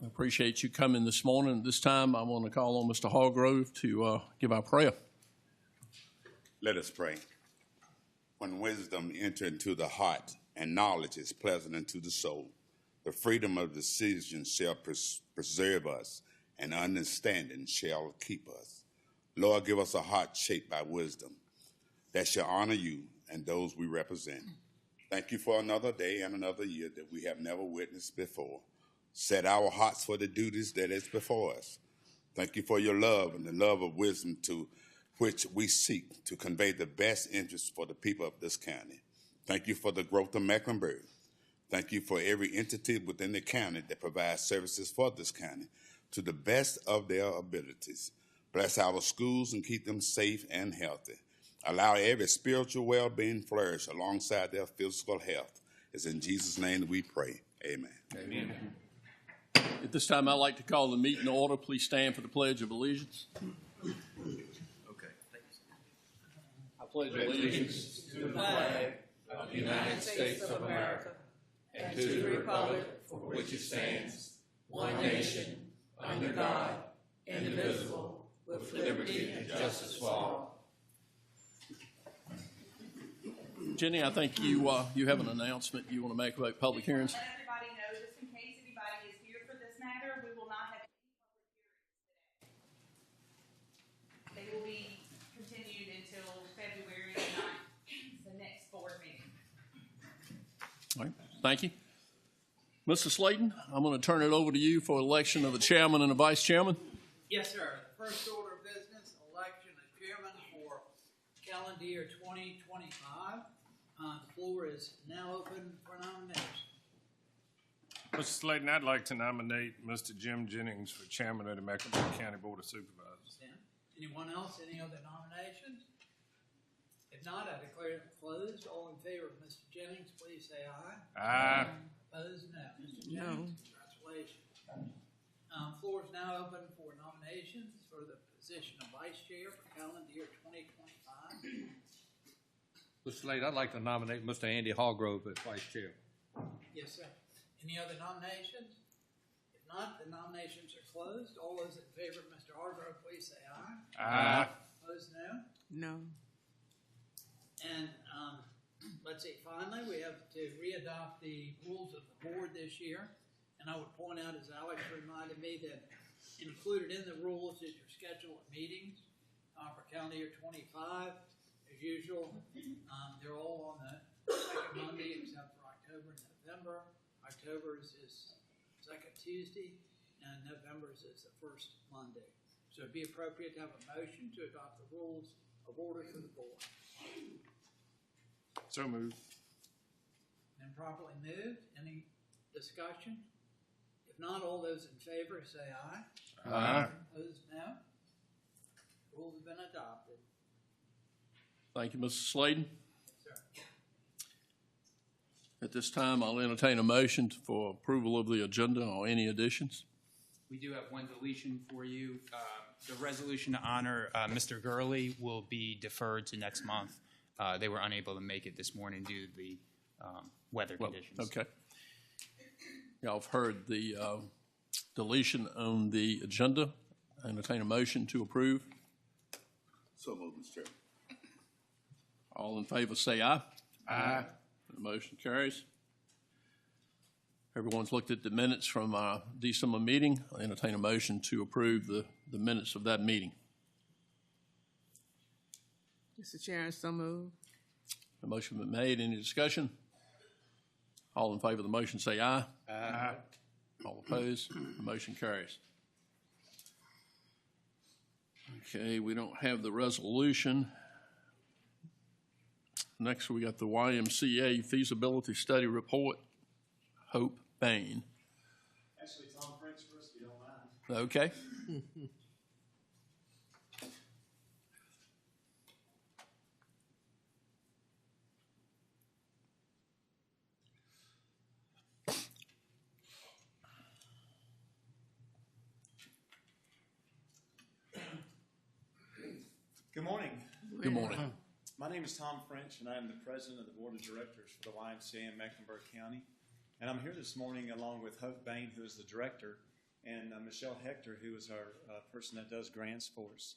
I appreciate you coming this morning. This time I want to call on Mr. Hargrove to give our prayer. Let us pray. When wisdom enters into the heart and knowledge is pleasant unto the soul, the freedom of decision shall preserve us, and understanding shall keep us. Lord, give us a heart shaped by wisdom that shall honor you and those we represent. Thank you for another day and another year that we have never witnessed before. Set our hearts for the duties that is before us. Thank you for your love and the love of wisdom to which we seek to convey the best interests for the people of this county. Thank you for the growth of Mecklenburg. Thank you for every entity within the county that provides services for this county to the best of their abilities. Bless our schools and keep them safe and healthy. Allow every spiritual well-being flourish alongside their physical health. It's in Jesus' name that we pray. Amen. Amen. At this time, I'd like to call the meeting to order. Please stand for the Pledge of Allegiance. Okay, thanks. I pledge allegiance to the flag of the United States of America and to the republic for which it stands, one nation, under God, indivisible, with liberty and justice for all. Jenny, I think you have an announcement you want to make about public hearings. Let everybody know, just in case anybody is here for this matter, we will not have any public hearings today. They will be continued until February 9th, the next board meeting. All right, thank you. Mr. Slayton, I'm going to turn it over to you for election of the chairman and the vice chairman. Yes, sir. The first order of business, election of chairman for calendar year 2025. The floor is now open for nomination. Mr. Slayton, I'd like to nominate Mr. Jim Jennings for chairman of the Mecklenburg County Board of Supervisors. Anyone else? Any other nominations? If not, I declare it closed. All in favor of Mr. Jennings, please say aye. Aye. Opposed, no. Mr. Jennings, congratulations. Floor is now open for nominations for the position of vice chair for calendar year 2025. Mr. Slade, I'd like to nominate Mr. Andy Hargrove as vice chair. Yes, sir. Any other nominations? If not, the nominations are closed. All those in favor of Mr. Hargrove, please say aye. Aye. Opposed, no. No. And let's see, finally, we have to re-adopt the rules of the board this year. And I would point out, as Alex reminded me, that included in the rules is your schedule of meetings for calendar year 25. As usual, they're all on the second Monday except for October and November. October's is second Tuesday, and November's is the first Monday. So it'd be appropriate to have a motion to adopt the rules of order for the board. So moved. And properly moved. Any discussion? If not, all those in favor say aye. Aye. Opposed, no. Rules have been adopted. Thank you, Mr. Slayton. Yes, sir. At this time, I'll entertain a motion for approval of the agenda or any additions. We do have one deletion for you. The resolution to honor Mr. Gurley will be deferred to next month. They were unable to make it this morning due to the weather conditions. Okay. Y'all have heard the deletion on the agenda. I entertain a motion to approve. So moved, Mr. Chairman. All in favor say aye. Aye. The motion carries. Everyone's looked at the minutes from our December meeting. I entertain a motion to approve the minutes of that meeting. Mr. Chair, so moved. The motion been made. Any discussion? All in favor of the motion say aye. Aye. All opposed? The motion carries. Okay, we don't have the resolution. Next, we got the YMCA feasibility study report. Hope Bain. Actually, Tom French first, if you don't mind. Okay. Good morning. Good morning. My name is Tom French, and I am the president of the board of directors for the YMCA in Mecklenburg County. And I'm here this morning along with Hope Bain, who is the director, and Michelle Hector, who is our person that does grants for us.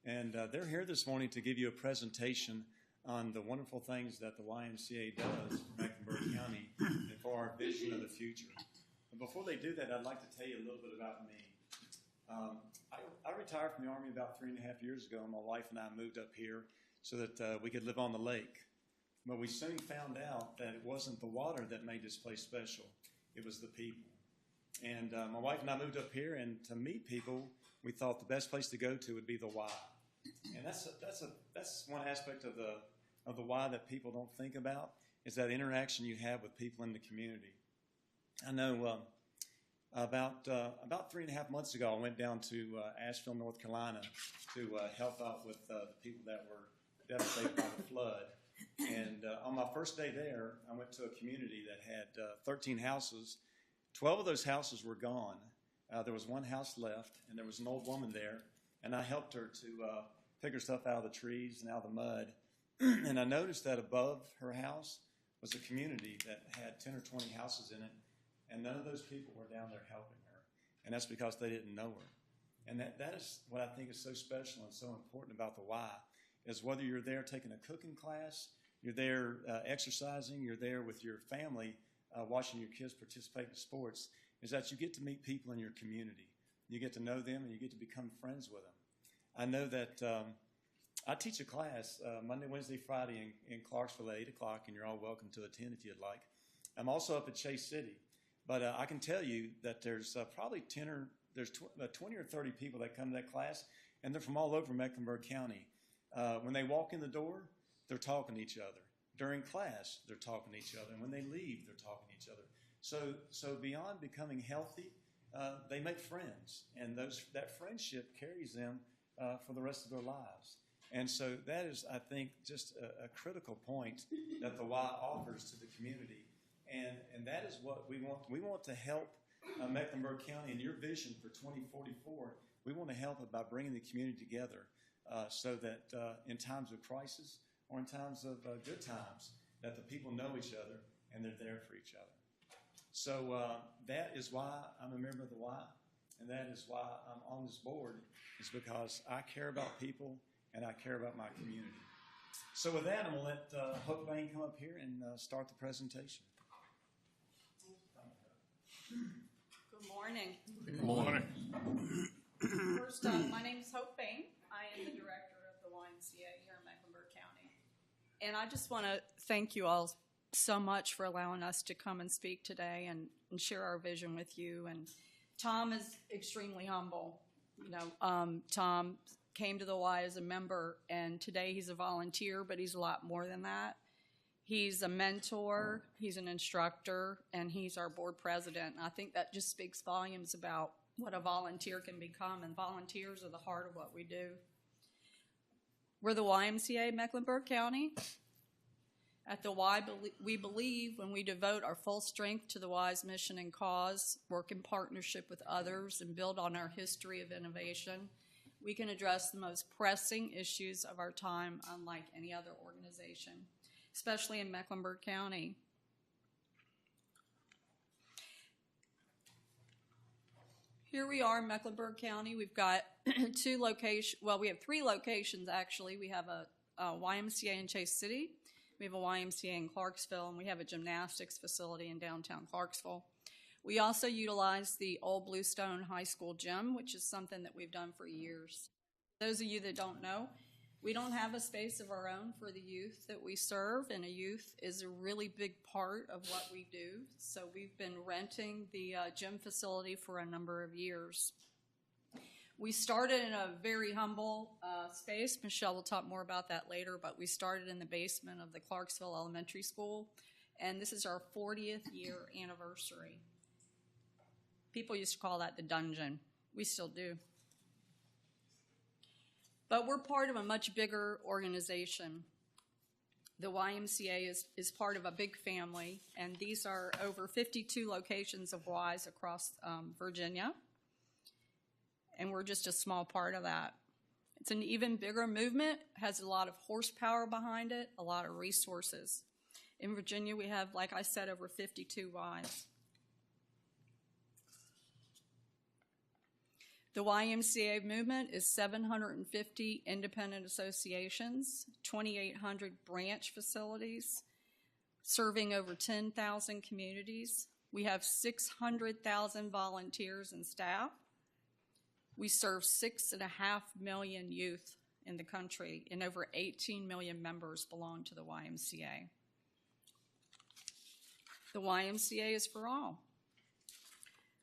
And they're here this morning to give you a presentation on the wonderful things that the YMCA does for Mecklenburg County and for our vision of the future. But before they do that, I'd like to tell you a little bit about me. I retired from the Army about 3.5 years ago, and my wife and I moved up here so that we could live on the lake. But we soon found out that it wasn't the water that made this place special, it was the people. And my wife and I moved up here, and to meet people, we thought the best place to go to would be the Y. And that's one aspect of the Y that people don't think about, is that interaction you have with people in the community. I know about 3.5 months ago, I went down to Asheville, North Carolina, to help out with the people that were devastated by the flood. And on my first day there, I went to a community that had 13 houses. 12 of those houses were gone. There was one house left, and there was an old woman there, and I helped her to pick her stuff out of the trees and out of the mud. And I noticed that above her house was a community that had 10 or 20 houses in it, and none of those people were down there helping her. And that's because they didn't know her. And that is what I think is so special and so important about the Y, is whether you're there taking a cooking class, you're there exercising, you're there with your family, watching your kids participate in sports, is that you get to meet people in your community. You get to know them, and you get to become friends with them. I know that I teach a class Monday, Wednesday, Friday in Clarksville at 8 o'clock, and you're all welcome to attend if you'd like. I'm also up at Chase City, but I can tell you that there's probably 20 or 30 people that come to that class, and they're from all over Mecklenburg County. When they walk in the door, they're talking to each other. During class, they're talking to each other. And when they leave, they're talking to each other. So beyond becoming healthy, they make friends. And that friendship carries them for the rest of their lives. And so that is, I think, just a critical point that the Y offers to the community. And that is what we want. We want to help Mecklenburg County in your vision for 2044. We want to help it by bringing the community together so that in times of crisis or in times of good times, that the people know each other and they're there for each other. So that is why I'm a member of the Y, and that is why I'm on this board, is because I care about people and I care about my community. So with that, I'm going to let Hope Bain come up here and start the presentation. Good morning. Good morning. First up, my name is Hope Bain. I am the director of the YMCA here in Mecklenburg County. And I just want to thank you all so much for allowing us to come and speak today and share our vision with you. And Tom is extremely humble. You know, Tom came to the Y as a member, and today he's a volunteer, but he's a lot more than that. He's a mentor, he's an instructor, and he's our board president. And I think that just speaks volumes about what a volunteer can become, and volunteers are the heart of what we do. We're the YMCA Mecklenburg County. At the Y, we believe when we devote our full strength to the Y's mission and cause, work in partnership with others, and build on our history of innovation, we can address the most pressing issues of our time unlike any other organization, especially in Mecklenburg County. Here we are in Mecklenburg County. We've got we have 3 locations actually. We have a YMCA in Chase City, we have a YMCA in Clarksville, and we have a gymnastics facility in downtown Clarksville. We also utilize the old Bluestone High School gym, which is something that we've done for years. Those of you that don't know, we don't have a space of our own for the youth that we serve, and a youth is a really big part of what we do. So we've been renting the gym facility for a number of years. We started in a very humble space. Michelle will talk more about that later, but we started in the basement of the Clarksville Elementary School, and this is our 40th year anniversary. People used to call that the dungeon. We still do. But we're part of a much bigger organization. The YMCA is part of a big family, and these are over 52 locations of Ys across Virginia, and we're just a small part of that. It's an even bigger movement, has a lot of horsepower behind it, a lot of resources. In Virginia, we have, like I said, over 52 Ys. The YMCA movement is 750 independent associations, 2,800 branch facilities, serving over 10,000 communities. We have 600,000 volunteers and staff. We serve 6.5 million youth in the country, and over 18 million members belong to the YMCA. The YMCA is for all.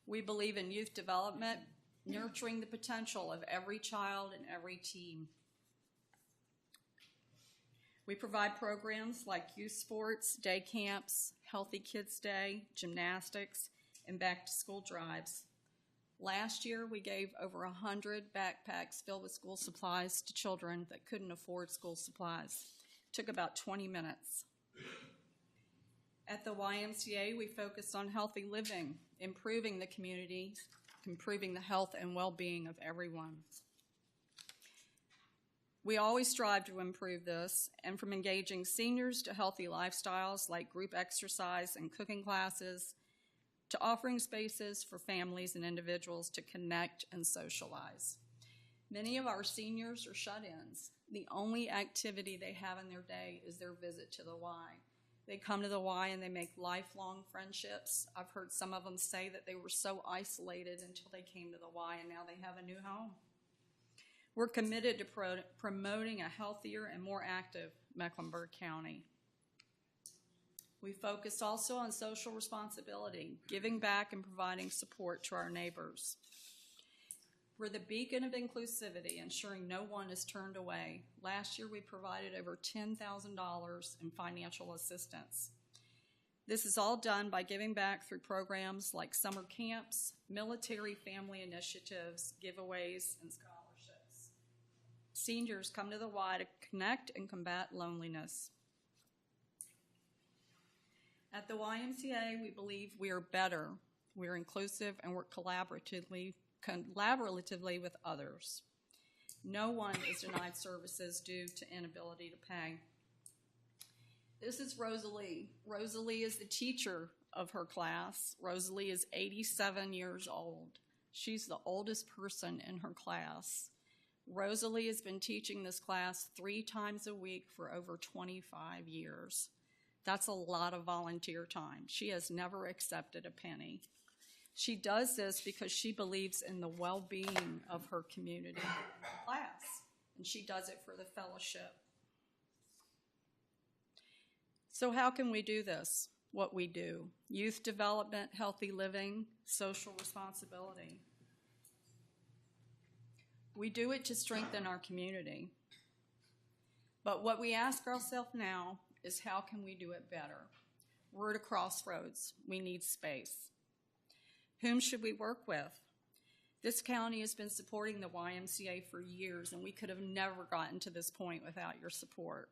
We believe in youth development, nurturing the potential of every child and every teen. We provide programs like youth sports, day camps, Healthy Kids Day, gymnastics, and back-to-school drives. Last year, we gave over 100 backpacks filled with school supplies to children that couldn't afford school supplies. It took about 20 minutes. At the YMCA, we focus on healthy living, improving the community, improving the health and well-being of everyone. We always strive to improve this, and from engaging seniors to healthy lifestyles like group exercise and cooking classes, to offering spaces for families and individuals to connect and socialize. Many of our seniors are shut-ins. The only activity they have in their day is their visit to the Y. They come to the Y and they make lifelong friendships. I've heard some of them say that they were so isolated until they came to the Y and now they have a new home. We're committed to promoting a healthier and more active Mecklenburg County. We focus also on social responsibility, giving back and providing support to our neighbors. We're the beacon of inclusivity, ensuring no one is turned away. Last year, we provided over $10,000 in financial assistance. This is all done by giving back through programs like summer camps, military family initiatives, giveaways, and scholarships. Seniors come to the Y to connect and combat loneliness. At the YMCA, we believe we are better, we're inclusive, and work collaboratively with others. No one is denied services due to inability to pay. This is Rosalie. Rosalie is the teacher of her class. Rosalie is 87 years old. She's the oldest person in her class. Rosalie has been teaching this class 3 times a week for over 25 years. That's a lot of volunteer time. She has never accepted a penny. She does this because she believes in the well-being of her community class, and she does it for the fellowship. So how can we do this, what we do? Youth development, healthy living, social responsibility. We do it to strengthen our community. But what we ask ourselves now is how can we do it better? We're at a crossroads. We need space. Whom should we work with? This county has been supporting the YMCA for years, and we could have never gotten to this point without your support.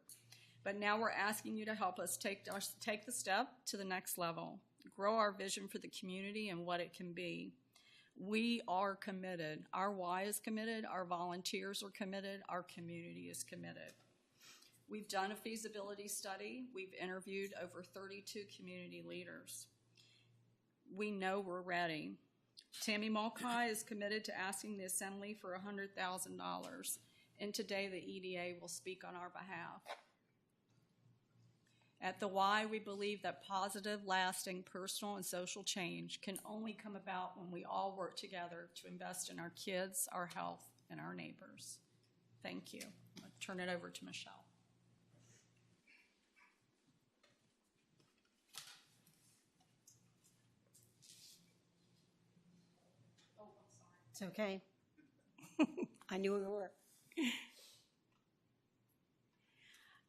But now we're asking you to help us take the step to the next level, grow our vision for the community and what it can be. We are committed. Our Y is committed. Our volunteers are committed. Our community is committed. We've done a feasibility study. We've interviewed over 32 community leaders. We know we're ready. Tammy Mulcahy is committed to asking the Assembly for $100,000, and today the EDA will speak on our behalf. At the Y, we believe that positive, lasting personal and social change can only come about when we all work together to invest in our kids, our health, and our neighbors. Thank you. I'll turn it over to Michelle. It's okay. I knew we were.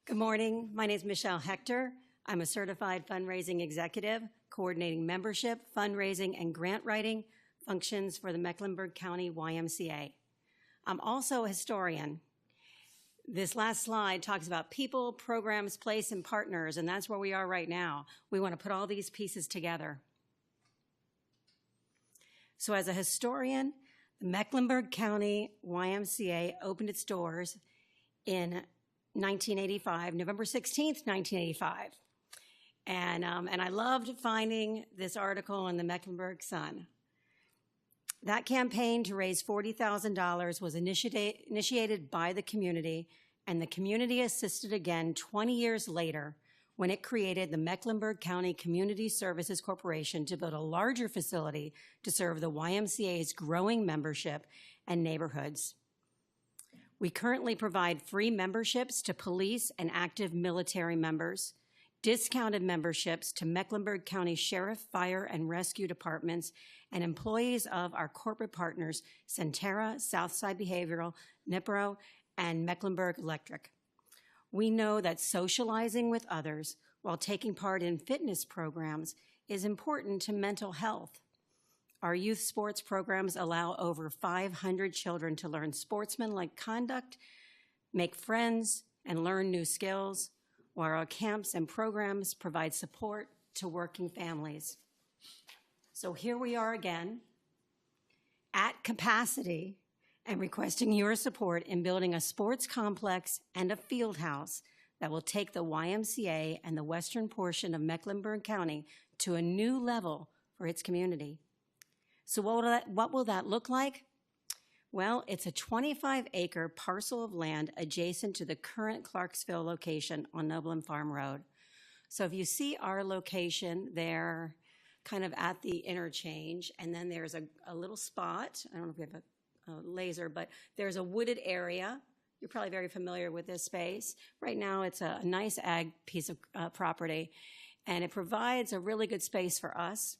Good morning. My name is Michelle Hector. I'm a certified fundraising executive, coordinating membership, fundraising, and grant writing functions for the Mecklenburg County YMCA. I'm also a historian. This last slide talks about people, programs, place, and partners, and that's where we are right now. We want to put all these pieces together. So as a historian, the Mecklenburg County YMCA opened its doors in 1985, November 16th, 1985. And I loved finding this article in the Mecklenburg Sun. That campaign to raise $40,000 was initiated by the community, and the community assisted again 20 years later when it created the Mecklenburg County Community Services Corporation to build a larger facility to serve the YMCA's growing membership and neighborhoods. We currently provide free memberships to police and active military members, discounted memberships to Mecklenburg County Sheriff, Fire, and Rescue Departments, and employees of our corporate partners, Centera, Southside Behavioral, Nipro, and Mecklenburg Electric. We know that socializing with others while taking part in fitness programs is important to mental health. Our youth sports programs allow over 500 children to learn sportsmanlike conduct, make friends, and learn new skills, while our camps and programs provide support to working families. So here we are again, at capacity, and requesting your support in building a sports complex and a field house that will take the YMCA and the western portion of Mecklenburg County to a new level for its community. So what will that look like? Well, it's a 25-acre parcel of land adjacent to the current Clarksville location on Noblin Farm Road. So if you see our location there, kind of at the interchange, and then there's a little spot, I don't know if we have a laser, but there's a wooded area. You're probably very familiar with this space. Right now, it's a nice ag piece of property, and it provides a really good space for us.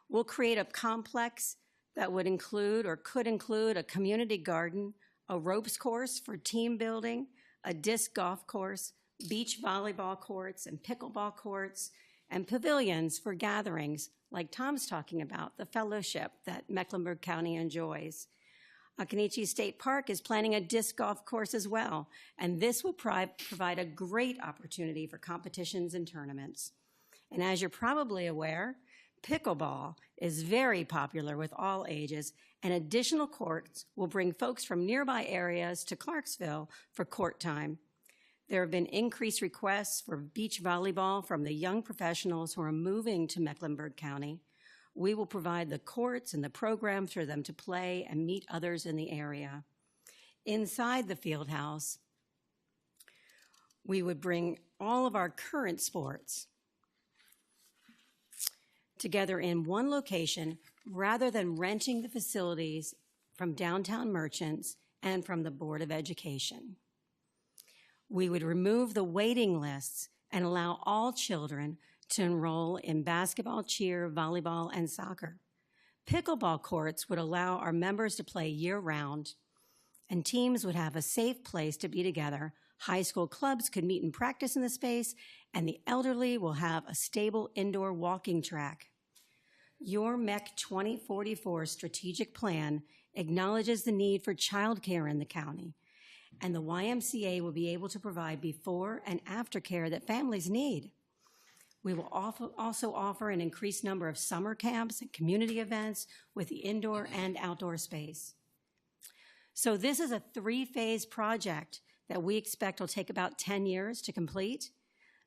We'll create a complex that would include or could include a community garden, a ropes course for team building, a disc golf course, beach volleyball courts and pickleball courts, and pavilions for gatherings like Tom's talking about, the fellowship that Mecklenburg County enjoys. Occoneechee State Park is planning a disc golf course as well, and this would provide a great opportunity for competitions and tournaments. And as you're probably aware, pickleball is very popular with all ages, and additional courts will bring folks from nearby areas to Clarksville for court time. There have been increased requests for beach volleyball from the young professionals who are moving to Mecklenburg County. We will provide the courts and the programs for them to play and meet others in the area. Inside the field house, we would bring all of our current sports together in one location rather than renting the facilities from downtown merchants and from the Board of Education. We would remove the waiting lists and allow all children to enroll in basketball, cheer, volleyball, and soccer. Pickleball courts would allow our members to play year-round, and teams would have a safe place to be together. High school clubs could meet and practice in the space, and the elderly will have a stable indoor walking track. Your MEC 2044 strategic plan acknowledges the need for childcare in the county, and the YMCA will be able to provide before and after care that families need. We will also offer an increased number of summer camps and community events with the indoor and outdoor space. So this is a 3-phase project that we expect will take about 10 years to complete.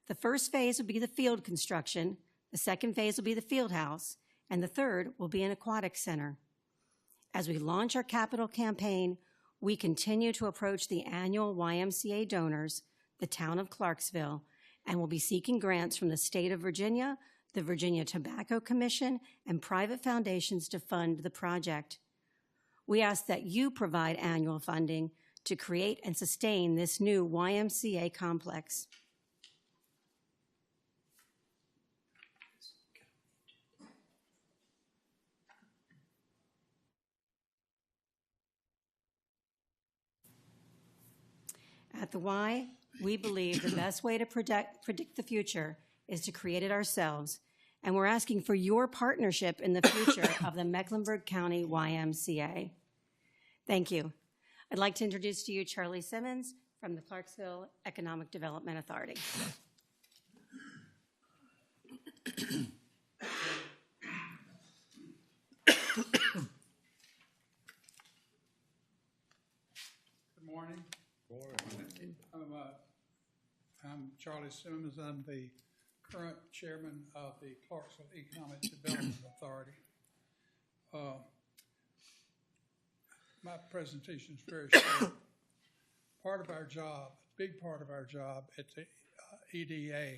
The first phase will be the field construction, the second phase will be the field house, and the third will be an aquatic center. As we launch our capital campaign, we continue to approach the annual YMCA donors, the town of Clarksville, and will be seeking grants from the state of Virginia, the Virginia Tobacco Commission, and private foundations to fund the project. We ask that you provide annual funding to create and sustain this new YMCA complex. At the Y, we believe the best way to predict the future is to create it ourselves, and we're asking for your partnership in the future of the Mecklenburg County YMCA. Thank you. I'd like to introduce to you Charlie Simmons from the Clarksville Economic Development Authority. Good morning. I'm Charlie Simmons. I'm the current chairman of the Clarksville Economic Development Authority. My presentation is very short. Part of our job, a big part of our job at the EDA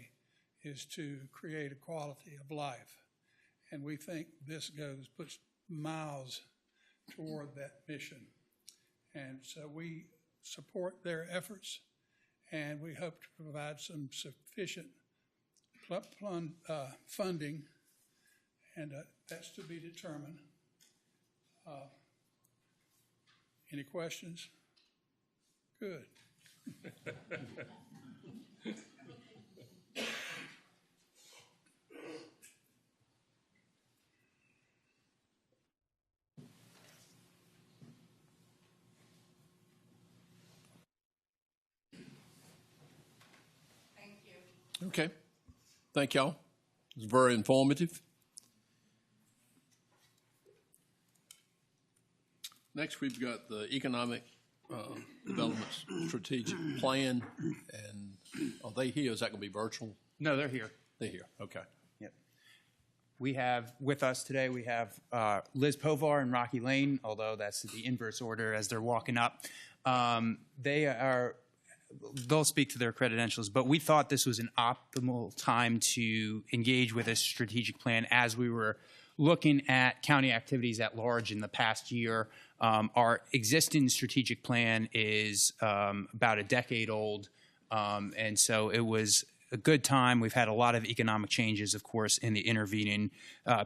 is to create a quality of life. And we think this puts miles toward that mission. And so we support their efforts, and we hope to provide some sufficient funding, and that's to be determined. Any questions? Good. Okay. Thank y'all. It was very informative. Next, we've got the Economic Development Strategic Plan. And are they here? Is that going to be virtual? No, they're here. They're here. Okay. Yep. We have with us today, we have Liz Povar and Rocky Lane, although that's the inverse order as they're walking up. They'll speak to their credentials, but we thought this was an optimal time to engage with a strategic plan as we were looking at county activities at large in the past year. Our existing strategic plan is about a decade old, and so it was a good time. We've had a lot of economic changes, of course, in the intervening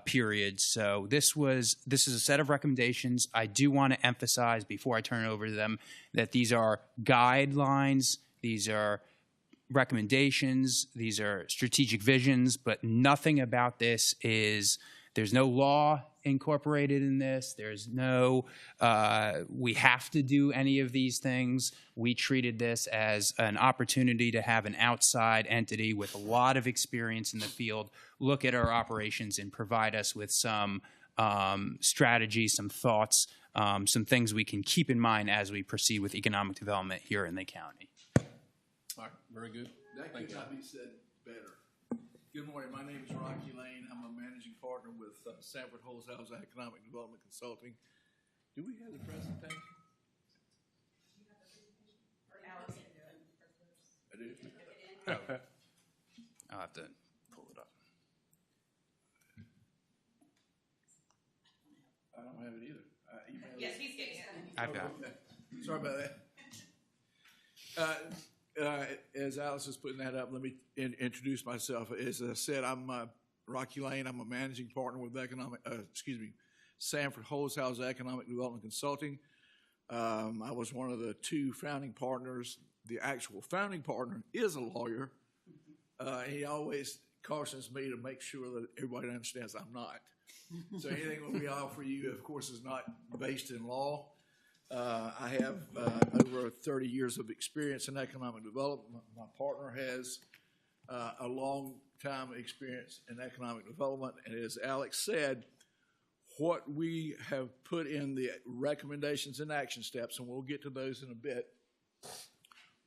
period. So this is a set of recommendations. I do want to emphasize before I turn it over to them that these are guidelines, these are recommendations, these are strategic visions, but nothing about this there's no law incorporated in this. There's no, we have to do any of these things. We treated this as an opportunity to have an outside entity with a lot of experience in the field look at our operations and provide us with some strategy, some thoughts, some things we can keep in mind as we proceed with economic development here in the county. All right. Very good. That could not be said better. Good morning. My name is Rocky Lane. I'm a managing partner with Sanford Holzhauser Economic Development Consulting. Do we have the presentation? I do. I'll have to pull it up. I don't have it either. I emailed Yes, it. he's getting it. I've got it. Okay. Sorry about that. As Alice is putting that up, let me introduce myself. As I said, I'm Rocky Lane. I'm a managing partner with Sanford Holzhauser Economic Development Consulting. I was one of the two founding partners. The actual founding partner is a lawyer. He always cautions me to make sure that everybody understands I'm not. So anything that we offer you, of course, is not based in law. I have over 30 years of experience in economic development. My partner has a long time experience in economic development. And as Alex said, what we have put in the recommendations and action steps, and we'll get to those in a bit,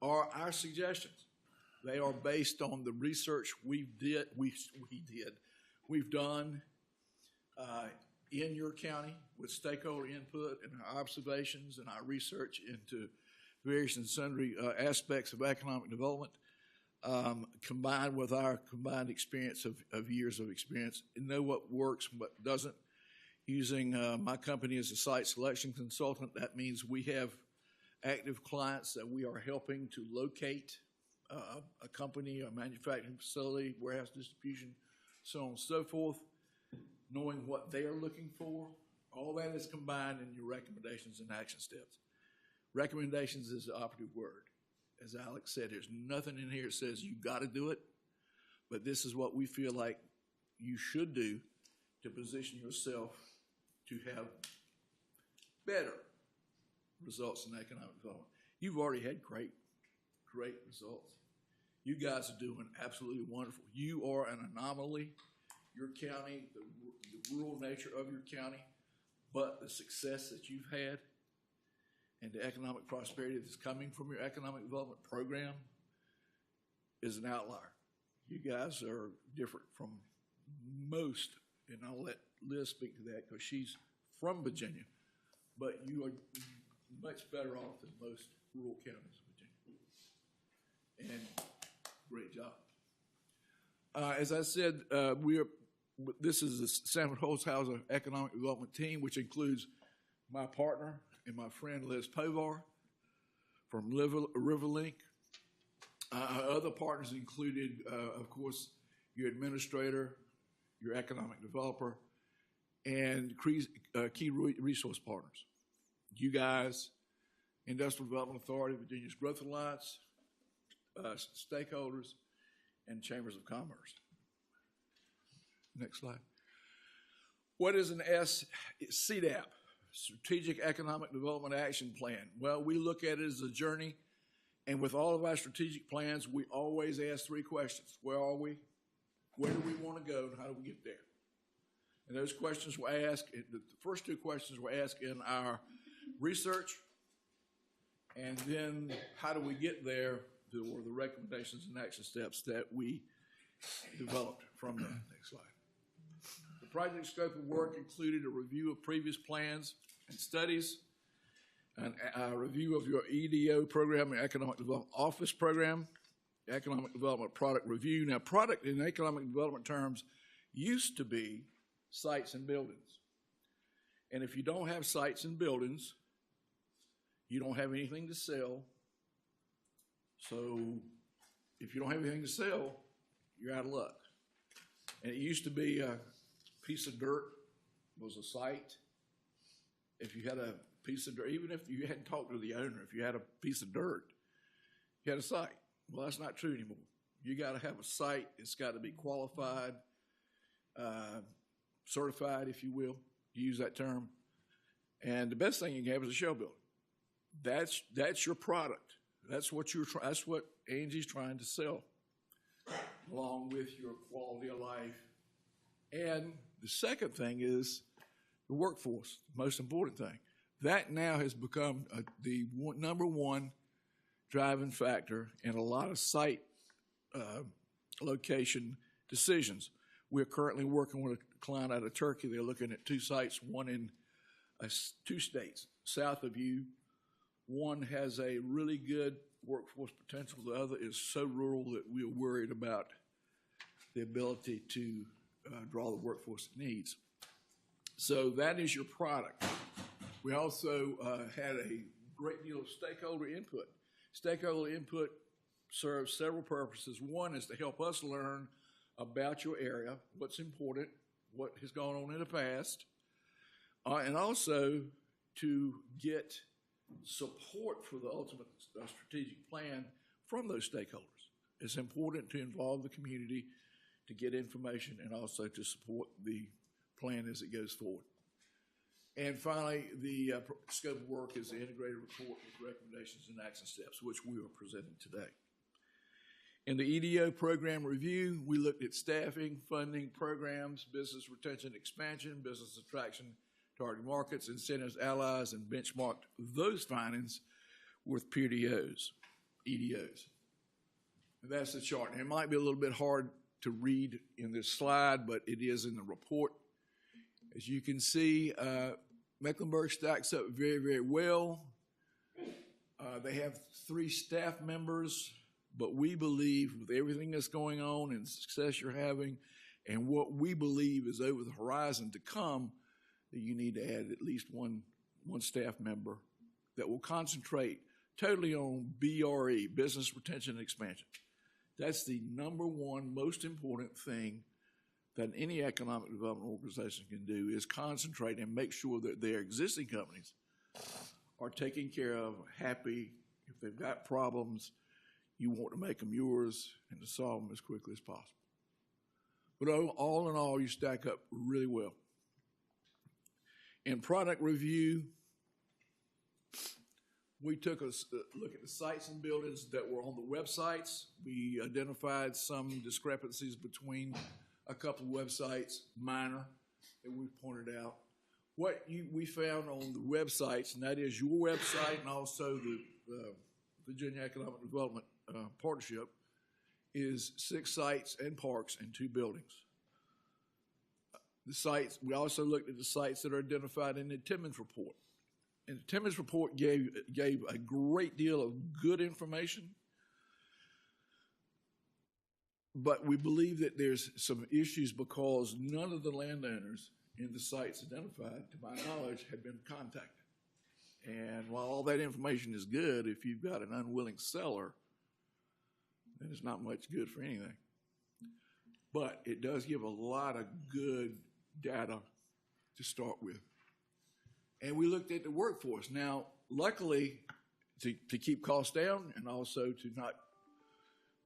are our suggestions. They are based on the research we've done in your county with stakeholder input and our observations and our research into various and sundry aspects of economic development, combined with our combined experience of years of experience, and know what works and what doesn't. Using my company as a site selection consultant, that means we have active clients that we are helping to locate a company, a manufacturing facility, warehouse distribution, so on and so forth, knowing what they are looking for. All that is combined in your recommendations and action steps. Recommendations is the operative word. As Alex said, there's nothing in here that says you got to do it, but this is what we feel like you should do to position yourself to have better results in economic development. You've already had great results. You guys are doing absolutely wonderful. You are an anomaly. Your county, the rural nature of your county, but the success that you've had and the economic prosperity that's coming from your economic development program is an outlier. You guys are different from most, and I'll let Liz speak to that because she's from Virginia, but you are much better off than most rural counties in Virginia. And great job. As I said, this is the Sanford Holzhauser Economic Development Team, which includes my partner and my friend Liz Povar from Riverlink. Our other partners included, of course, your administrator, your economic developer, and key resource partners. You guys, Industrial Development Authority, Virginia's Growth Alliance, stakeholders, and chambers of commerce. Next slide. What is an CDAP, Strategic Economic Development Action Plan? Well, we look at it as a journey, and with all of our strategic plans, we always ask three questions. Where are we? Where do we want to go, and how do we get there? And those questions were asked, the first two questions were asked in our research, and then how do we get there? Were the recommendations and action steps that we developed from that. Next slide. The project scope of work included a review of previous plans and studies, a review of your EDO program and Economic Development Office program, Economic Development Product Review. Now, product in economic development terms used to be sites and buildings. And if you don't have sites and buildings, you don't have anything to sell. So if you don't have anything to sell, you're out of luck. And it used to be a piece of dirt was a site. If you had a piece of dirt, even if you hadn't talked to the owner, if you had a piece of dirt, you had a site. Well, that's not true anymore. You got to have a site. It's got to be qualified, certified, if you will, use that term. And the best thing you can have is a show building. That's your product. That's what Angie's trying to sell, along with your quality of life. And the second thing is the workforce, the most important thing. That now has become the number one driving factor in a lot of site location decisions. We're currently working with a client out of Turkey. They're looking at two sites, one in two states south of you. One has a really good workforce potential. The other is so rural that we're worried about the ability to draw the workforce it needs. So that is your product. We also had a great deal of stakeholder input. Stakeholder input serves several purposes. One is to help us learn about your area, what's important, what has gone on in the past, and also to get support for the ultimate strategic plan from those stakeholders. It's important to involve the community to get information and also to support the plan as it goes forward. And finally, the scope of work is the integrated report with recommendations and action steps, which we are presenting today. In the EDO program review, we looked at staffing, funding, programs, business retention, expansion, business attraction, target markets, incentives, allies, and benchmarked those findings with EDOs. And that's the chart. And it might be a little bit hard to read in this slide, but it is in the report. As you can see, Mecklenburg stacks up very, very well. They have 3 staff members, but we believe with everything that's going on and the success you're having and what we believe is over the horizon to come, that you need to add at least one staff member that will concentrate totally on BRE, business retention and expansion. That's the number one most important thing that any economic development organization can do is concentrate and make sure that their existing companies are taken care of, happy. If they've got problems, you want to make them yours and to solve them as quickly as possible. But all in all, you stack up really well. In product review, we took a look at the sites and buildings that were on the websites. We identified some discrepancies between a couple of websites, minor, that we pointed out. What we found on the websites, and that is your website and also the Virginia Economic Development Partnership, is 6 sites and parks and 2 buildings. The sites, we also looked at the sites that are identified in the Timmons report. And the Timmons report gave a great deal of good information, but we believe that there's some issues because none of the landowners in the sites identified, to my knowledge, have been contacted. And while all that information is good, if you've got an unwilling seller, then it's not much good for anything. But it does give a lot of good data to start with. And we looked at the workforce. Now, luckily, to keep costs down and also to not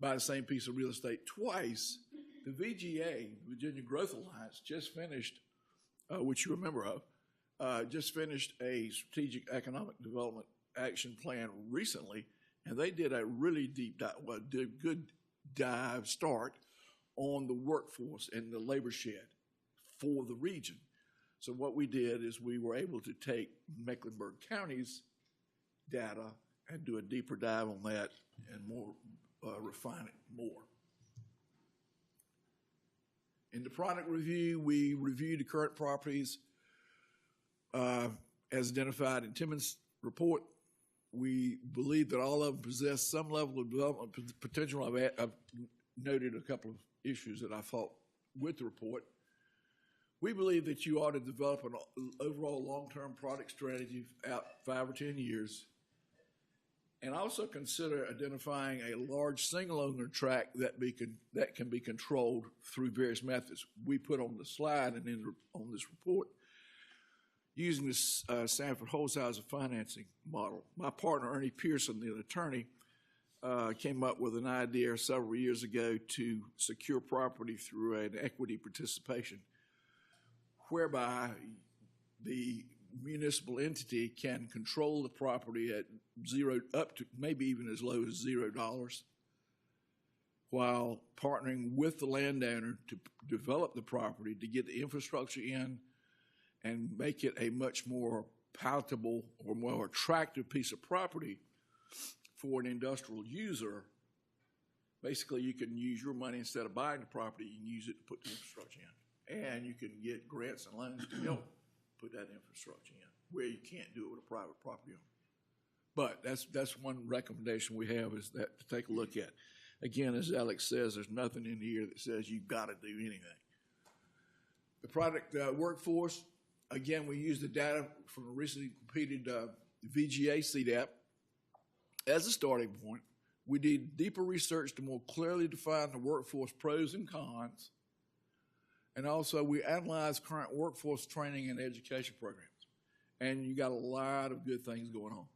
buy the same piece of real estate twice, the VGA, Virginia Growth Alliance, just finished, which you remember of, just finished a strategic economic development action plan recently, and they did a really deep dive, did a good dive start on the workforce and the labor shed for the region. So what we did is we were able to take Mecklenburg County's data and do a deeper dive on that and more refine it more. In the product review, we reviewed the current properties as identified in Timmons' report. We believe that all of them possess some level of development potential. I've noted a couple of issues that I thought with the report. We believe that you ought to develop an overall long-term product strategy out 5 or 10 years, and also consider identifying a large single-owner tract that can be controlled through various methods. We put on the slide and then on this report using this Sanford Holzhauser financing model. My partner, Ernie Pearson, the attorney, came up with an idea several years ago to secure property through an equity participation, whereby the municipal entity can control the property at zero, up to maybe even as low as $0, while partnering with the landowner to develop the property, to get the infrastructure in and make it a much more palatable or more attractive piece of property for an industrial user. Basically, you can use your money instead of buying the property, you can use it to put the infrastructure in. And you can get grants and loans to help put that infrastructure in, where you can't do it with a private property owner. But that's one recommendation we have, is that to take a look at. Again, as Alex says, there's nothing in here that says you've got to do anything. The product workforce, again, we use the data from a recently completed VGA CDAP as a starting point. We did deeper research to more clearly define the workforce pros and cons. And also, we analyzed current workforce training and education programs. And you got a lot of good things going on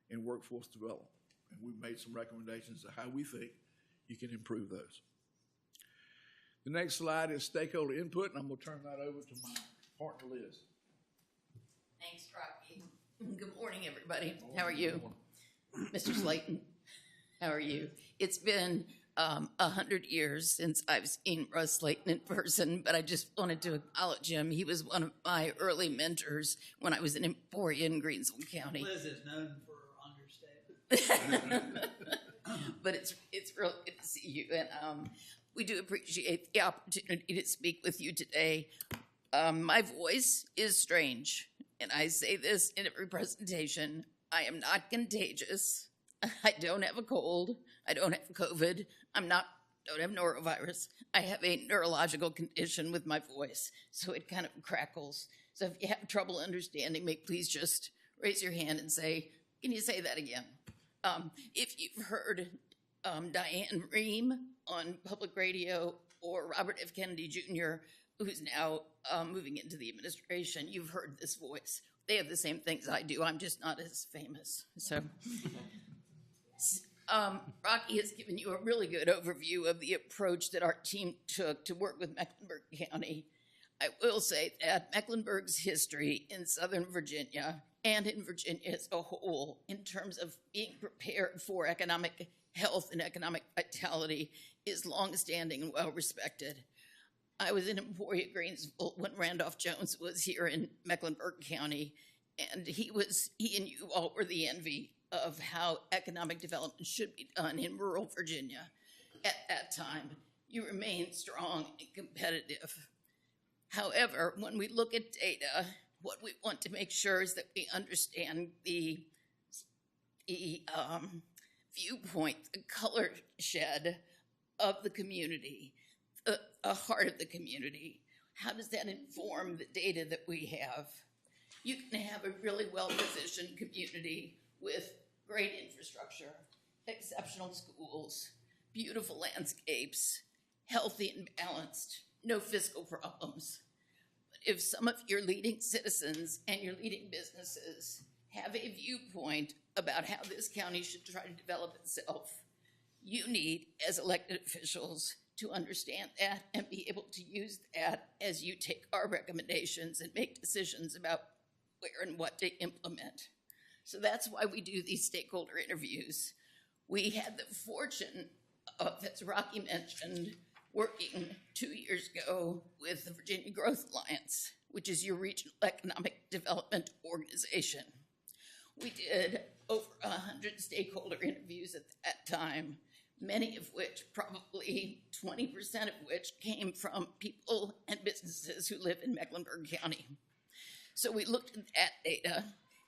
in workforce development. And we've made some recommendations of how we think you can improve those. The next slide is stakeholder input, and I'm going to turn that over to my partner, Liz. Thanks, Rocky. Good morning, everybody. How are you? Mr. Slayton, how are you? It's been 100 years since I've seen Russ Slayton in person, but I just wanted to acknowledge him. He was one of my early mentors when I was in Emporia in Greensville County. Liz is known for understatement. But it's real good to see you, and we do appreciate the opportunity to speak with you today. My voice is strange, and I say this in every presentation. I am not contagious. I don't have a cold. I don't have COVID. Don't have norovirus. I have a neurological condition with my voice, so it kind of crackles. So if you have trouble understanding me, please just raise your hand and say, can you say that again? If you've heard Diane Rehm on public radio, or Robert F. Kennedy Jr., who's now moving into the administration, you've heard this voice. They have the same things I do. I'm just not as famous. So Rocky has given you a really good overview of the approach that our team took to work with Mecklenburg County. I will say that Mecklenburg's history in Southern Virginia and in Virginia as a whole, in terms of being prepared for economic health and economic vitality, is longstanding and well respected. I was in Emporia, Greensville, when Randolph Jones was here in Mecklenburg County, and he and you all were the envy of how economic development should be done in rural Virginia. At that time, you remained strong and competitive. However, when we look at data, what we want to make sure is that we understand the viewpoint, the color shed of the community, the heart of the community. How does that inform the data that we have? You can have a really well-positioned community with great infrastructure, exceptional schools, beautiful landscapes, healthy and balanced, no fiscal problems. But if some of your leading citizens and your leading businesses have a viewpoint about how this county should try to develop itself, you need, as elected officials, to understand that and be able to use that as you take our recommendations and make decisions about where and what to implement. So that's why we do these stakeholder interviews. We had the fortune of, as Rocky mentioned, working 2 years ago with the Virginia Growth Alliance, which is your regional economic development organization. We did over 100 stakeholder interviews at that time, many of which, probably 20% of which, came from people and businesses who live in Mecklenburg County. So we looked at that data,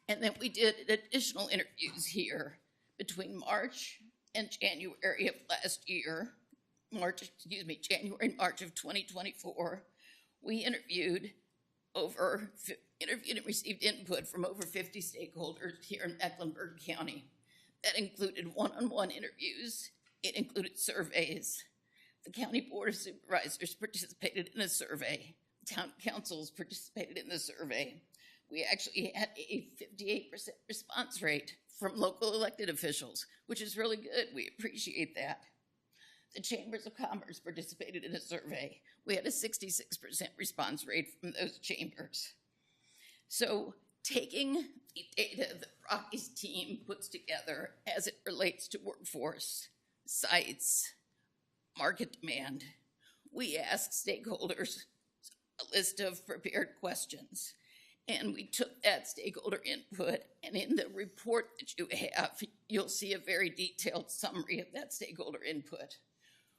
and then we did additional interviews between March and January of last year, January and March of 2024. We interviewed and received input from over 50 stakeholders here in Mecklenburg County. That included one-on-one interviews. It included surveys. The County Board of Supervisors participated in a survey. Town councils participated in the survey. We actually had a 58% response rate from local elected officials, which is really good. We appreciate that. The Chambers of Commerce participated in a survey. We had a 66% response rate from those chambers. So taking the data that Rocky's team puts together as it relates to workforce, sites, market demand, we ask stakeholders a list of prepared questions. And we took that stakeholder input, and in the report that you have, you'll see a very detailed summary of that stakeholder input.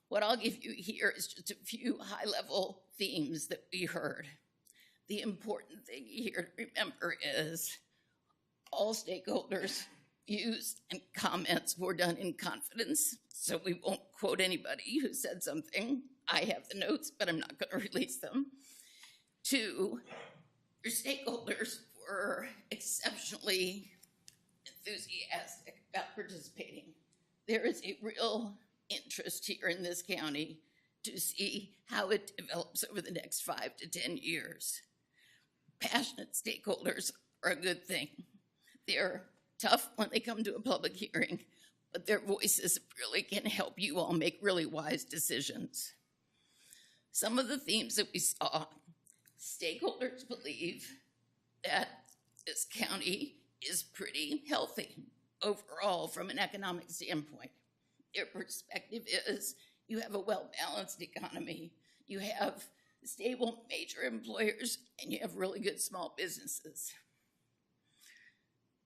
What I'll give you here is just a few high-level themes that we heard. The important thing here to remember is all stakeholders' views and comments were done in confidence, so we won't quote anybody who said something. I have the notes, but I'm not going to release them. 2, your stakeholders were exceptionally enthusiastic about participating. There is a real interest here in this county to see how it develops over the next 5 to 10 years. Passionate stakeholders are a good thing. They're tough when they come to a public hearing, but their voices really can help you all make really wise decisions. Some of the themes that we saw: stakeholders believe that this county is pretty healthy overall from an economic standpoint. Their perspective is you have a well-balanced economy, you have stable major employers, and you have really good small businesses.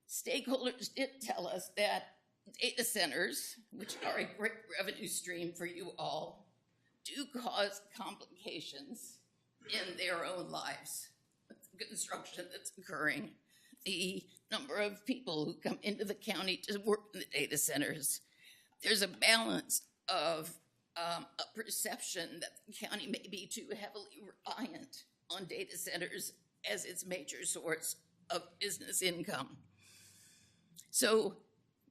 Stakeholders did tell us that data centers, which are a great revenue stream for you all, do cause complications in their own lives. The construction that's occurring, the number of people who come into the county to work in the data centers. There's a balance of a perception that the county may be too heavily reliant on data centers as its major source of business income. So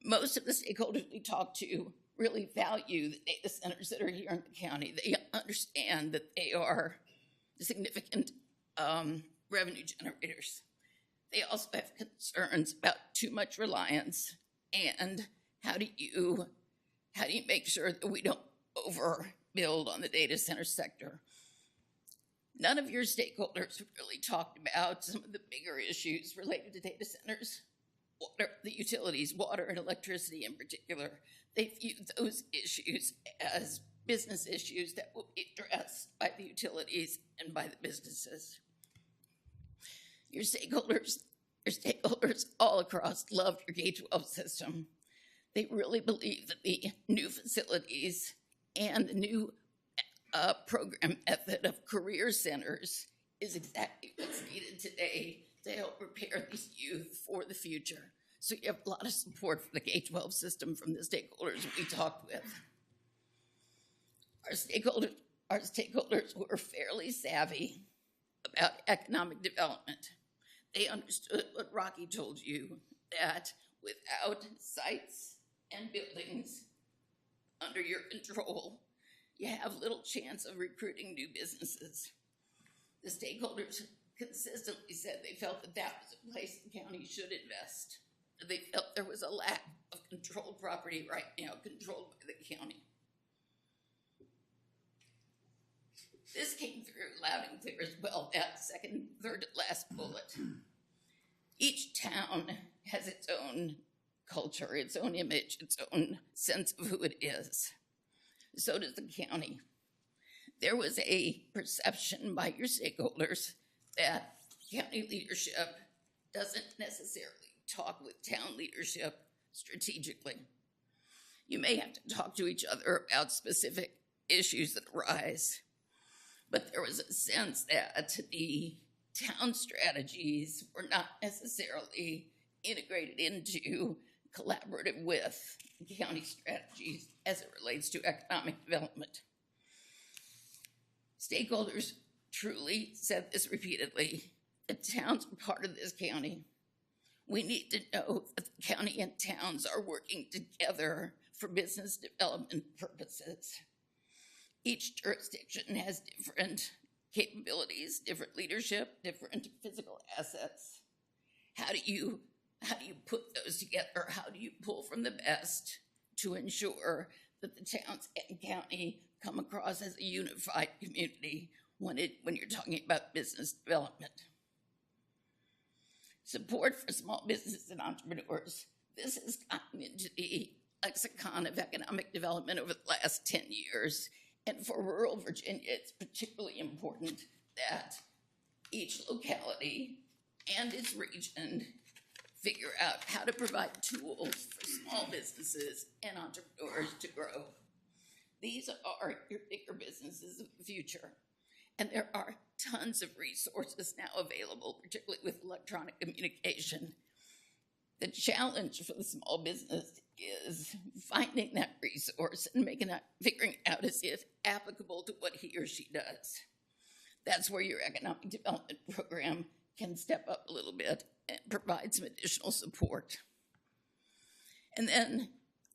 most of the stakeholders we talk to really value the data centers that are here in the county. They understand that they are significant revenue generators. They also have concerns about too much reliance and how do you make sure that we don't overbuild on the data center sector. None of your stakeholders really talked about some of the bigger issues related to data centers. Water, the utilities, water and electricity in particular. They view those issues as business issues that will be addressed by the utilities and by the businesses. Your stakeholders all across love your K-12 system. They really believe that the new facilities and the new program method of career centers is exactly what's needed today to help prepare these youth for the future. So you have a lot of support for the K-12 system from the stakeholders we talked with. Our stakeholders were fairly savvy about economic development. They understood what Rocky told you, that without sites and buildings under your control, you have little chance of recruiting new businesses. The stakeholders consistently said they felt that that was a place the county should invest. They felt there was a lack of controlled property right now, controlled by the county. This came through loud and clear as well, that second, third to last bullet. Each town has its own culture, its own image, its own sense of who it is. So does the county. There was a perception by your stakeholders that county leadership doesn't necessarily talk with town leadership strategically. You may have to talk to each other about specific issues that arise, but there was a sense that the town strategies were not necessarily integrated into, collaborative with county strategies as it relates to economic development. Stakeholders truly said this repeatedly. The towns are part of this county. We need to know that the county and towns are working together for business development purposes. Each jurisdiction has different capabilities, different leadership, different physical assets. How do you put those together? How do you pull from the best to ensure that the towns and county come across as a unified community when you're talking about business development? Support for small businesses and entrepreneurs. This has gotten into the lexicon of economic development over the last 10 years. And for rural Virginia, it's particularly important that each locality and its region figure out how to provide tools for small businesses and entrepreneurs to grow. These are your bigger businesses of the future. And there are tons of resources now available, particularly with electronic communication. The challenge for the small business is finding that resource and figuring out as if applicable to what he or she does. That's where your economic development program can step up a little bit and provide some additional support. And then,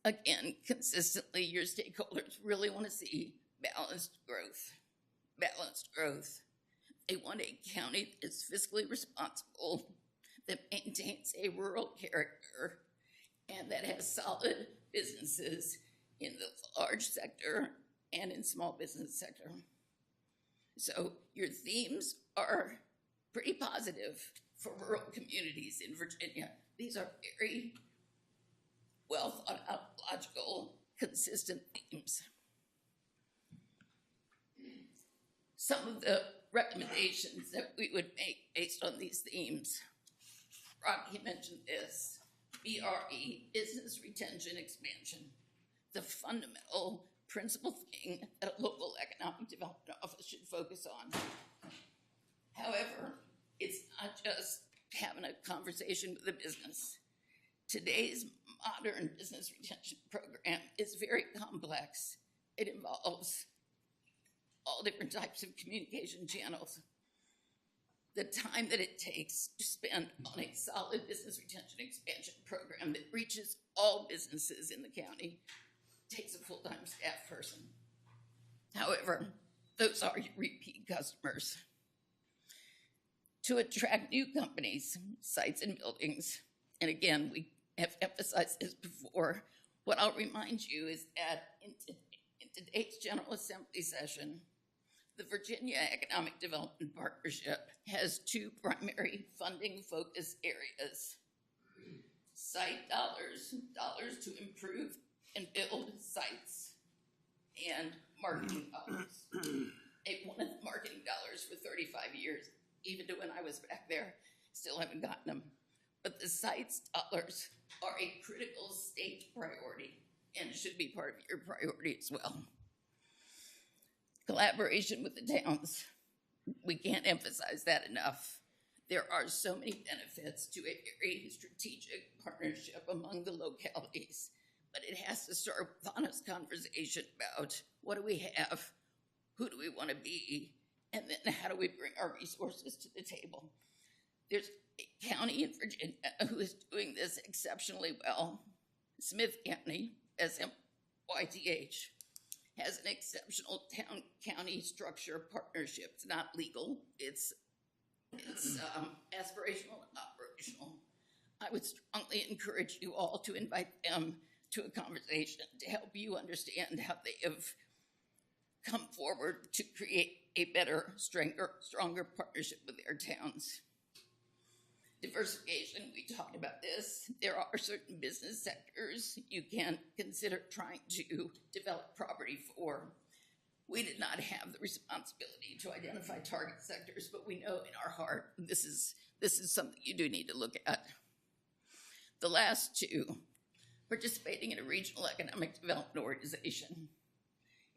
again, consistently, your stakeholders really want to see balanced growth. Balanced growth. They want a county that's fiscally responsible, that maintains a rural character, and that has solid businesses in the large sector and in small business sector. So your themes are pretty positive for rural communities in Virginia. These are very well thought out, logical, consistent themes. Some of the recommendations that we would make based on these themes. Rocky mentioned this, BRE, business retention expansion, the fundamental principal thing that a local economic development office should focus on. However, it's not just having a conversation with a business. Today's modern business retention program is very complex. It involves all different types of communication channels. The time that it takes to spend on a solid business retention expansion program that reaches all businesses in the county takes a full-time staff person. However, those are your repeat customers. To attract new companies, sites, and buildings, and again, we have emphasized this before, what I'll remind you is that in today's General Assembly session, the Virginia Economic Development Partnership has two primary funding focus areas. Site dollars to improve and build sites, and marketing dollars. They wanted marketing dollars for 35 years, even to when I was back there, still haven't gotten them. But the sites dollars are a critical state priority and should be part of your priority as well. Collaboration with the towns. We can't emphasize that enough. There are so many benefits to a very strategic partnership among the localities, but it has to start with honest conversation about what do we have, who do we want to be, and then how do we bring our resources to the table. There's a county in Virginia who is doing this exceptionally well. Smith County, SMYTH, has an exceptional town-county structure partnership. It's not legal. It's aspirational and operational. I would strongly encourage you all to invite them to a conversation to help you understand how they have come forward to create a better, stronger partnership with their towns. Diversification, we talked about this. There are certain business sectors you can consider trying to develop property for. We did not have the responsibility to identify target sectors, but we know in our heart this is something you do need to look at. The last two, participating in a regional economic development organization.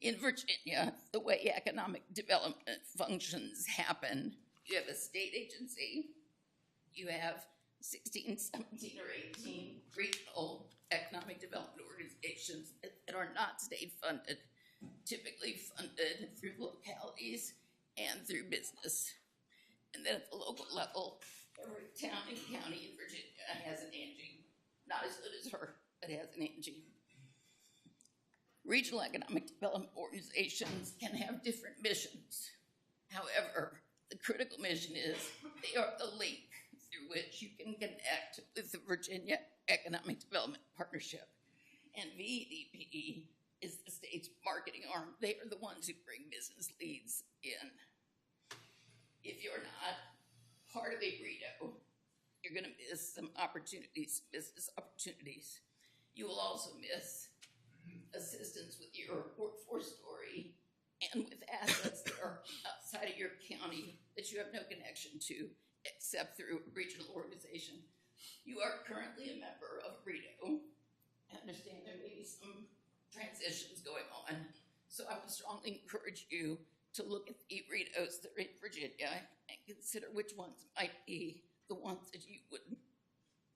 In Virginia, the way economic development functions happen, you have a state agency, you have 16, 17, or 18 regional economic development organizations that are not state funded, typically funded through localities and through business. And then at the local level, every town and county in Virginia has an ANGI. Not as good as her, but has an ANGI. Regional economic development organizations can have different missions. However, the critical mission is they are the link through which you can connect with the Virginia Economic Development Partnership. And VEDP is the state's marketing arm. They are the ones who bring business leads in. If you're not part of a REDO, you're going to miss some opportunities, business opportunities. You will also miss assistance with your workforce story and with assets that are outside of your county that you have no connection to except through a regional organization. You are currently a member of REDO. I understand there may be some transitions going on, so I would strongly encourage you to look at the REDOs that are in Virginia and consider which ones might be the ones that you would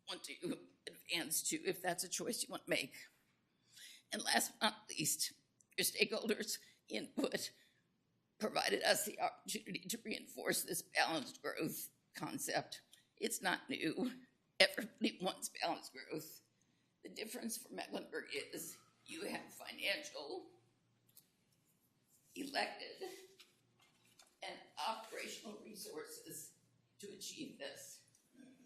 want to advance to if that's a choice you want to make. And last but not least, your stakeholders' input provided us the opportunity to reinforce this balanced growth concept. It's not new. Everybody wants balanced growth. The difference for Mecklenburg is you have financial, elected, and operational resources to achieve this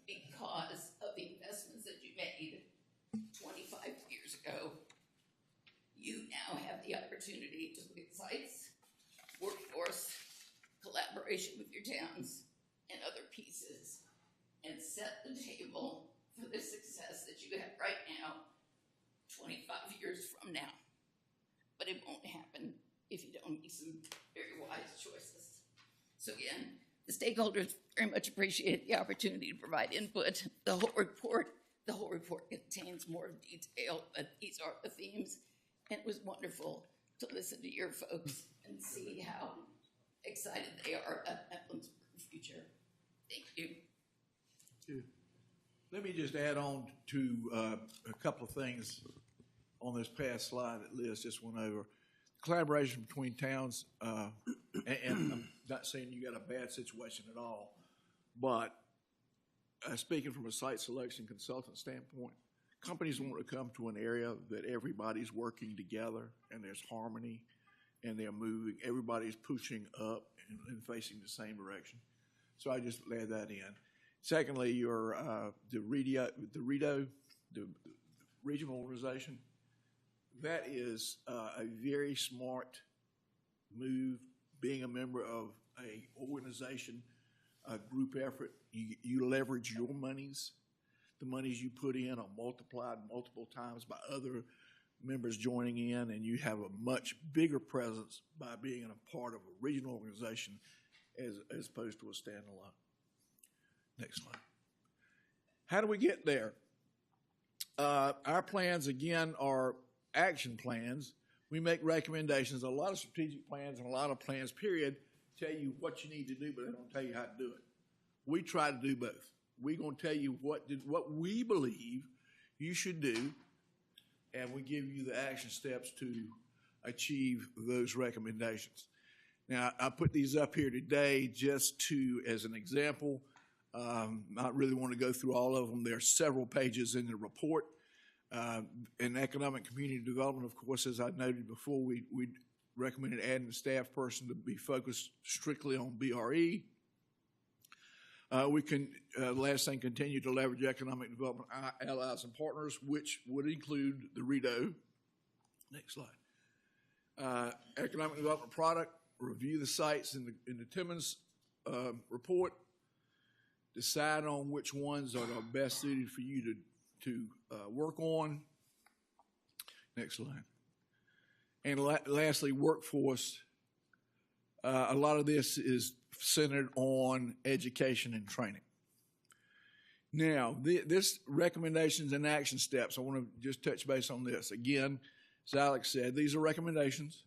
because of the investments that you made 25 years ago. You now have the opportunity to look at sites, workforce, collaboration with your towns, and other pieces, and set the table for the success that you have right now, 25 years from now. But it won't happen if you don't make some very wise choices. So again, the stakeholders very much appreciate the opportunity to provide input. The whole report contains more detail, but these are the themes. And it was wonderful to listen to your folks and see how excited they are about Mecklenburg's future. Thank you. Let me just add on to a couple of things on this past slide that Liz just went over. Collaboration between towns, and I'm not saying you got a bad situation at all, but speaking from a site selection consultant standpoint, companies want to come to an area that everybody's working together and there's harmony and they're moving, everybody's pushing up and facing the same direction. So I just add that in. Secondly, your the REDO, the regional organization, that is a very smart move. Being a member of a organization, a group effort, you leverage your monies. The monies you put in are multiplied multiple times by other members joining in, and you have a much bigger presence by being a part of a regional organization as opposed to a standalone. Next slide. How do we get there? Our plans, again, are action plans. We make recommendations. A lot of strategic plans and a lot of plans, period, tell you what you need to do, but they don't tell you how to do it. We try to do both. We're going to tell you what we believe you should do, and we give you the action steps to achieve those recommendations. Now, I put these up here today just as an example. Not really want to go through all of them. There are several pages in the report. In economic community development, of course, as I noted before, we recommended adding a staff person to be focused strictly on BRE. We can, last thing, continue to leverage economic development allies and partners, which would include the REDO. Next slide. Economic development product, review the sites in the Timmons report, decide on which ones are best suited for you to work on. Next slide. And lastly, workforce. A lot of this is centered on education and training. Now, this recommendations and action steps, I want to just touch base on this. Again, as Alex said, these are recommendations.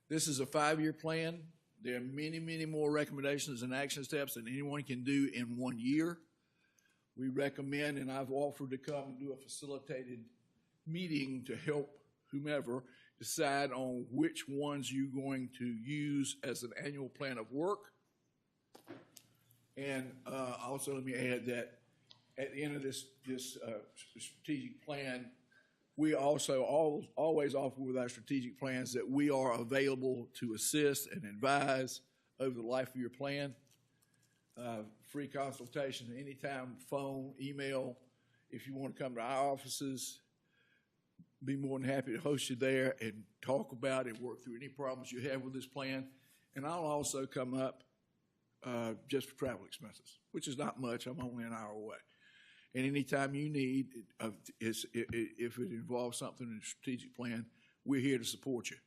This is a 5-year plan. There are many, many more recommendations and action steps than anyone can do in 1 year. We recommend, and I've offered to come and do a facilitated meeting to help whomever decide on which ones you're going to use as an annual plan of work. And also let me add that at the end of this strategic plan, we also always offer with our strategic plans that we are available to assist and advise over the life of your plan. Free consultation anytime, phone, email. If you want to come to our offices, be more than happy to host you there and talk about and work through any problems you have with this plan. And I'll also come up just for travel expenses, which is not much. I'm only an hour away. And anytime you need, if it involves something in the strategic plan, we're here to support you.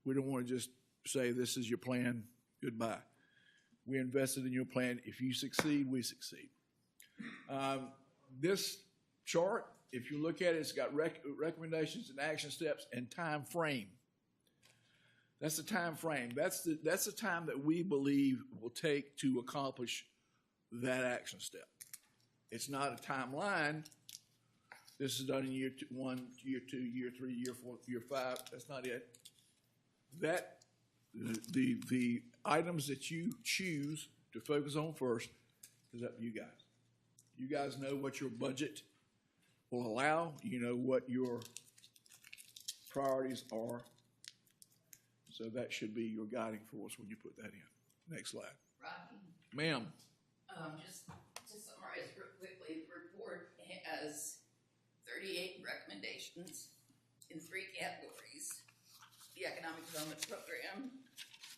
We don't want to just say, this is your plan, goodbye. We invested in your plan. If you succeed, we succeed. This chart, if you look at it, it's got recommendations and action steps and time frame. That's the time frame. That's the time that we believe will take to accomplish that action step. It's not a timeline. This is done in year 1, year 2, year 3, year 4, year 5. That's not it. The items that you choose to focus on first is up to you guys. You guys know what your budget will allow. You know what your priorities are. So that should be your guiding force when you put that in. Next slide. Rocky, Ma'am. just to summarize real quickly, the report has 38 recommendations in 3 categories: the economic development program,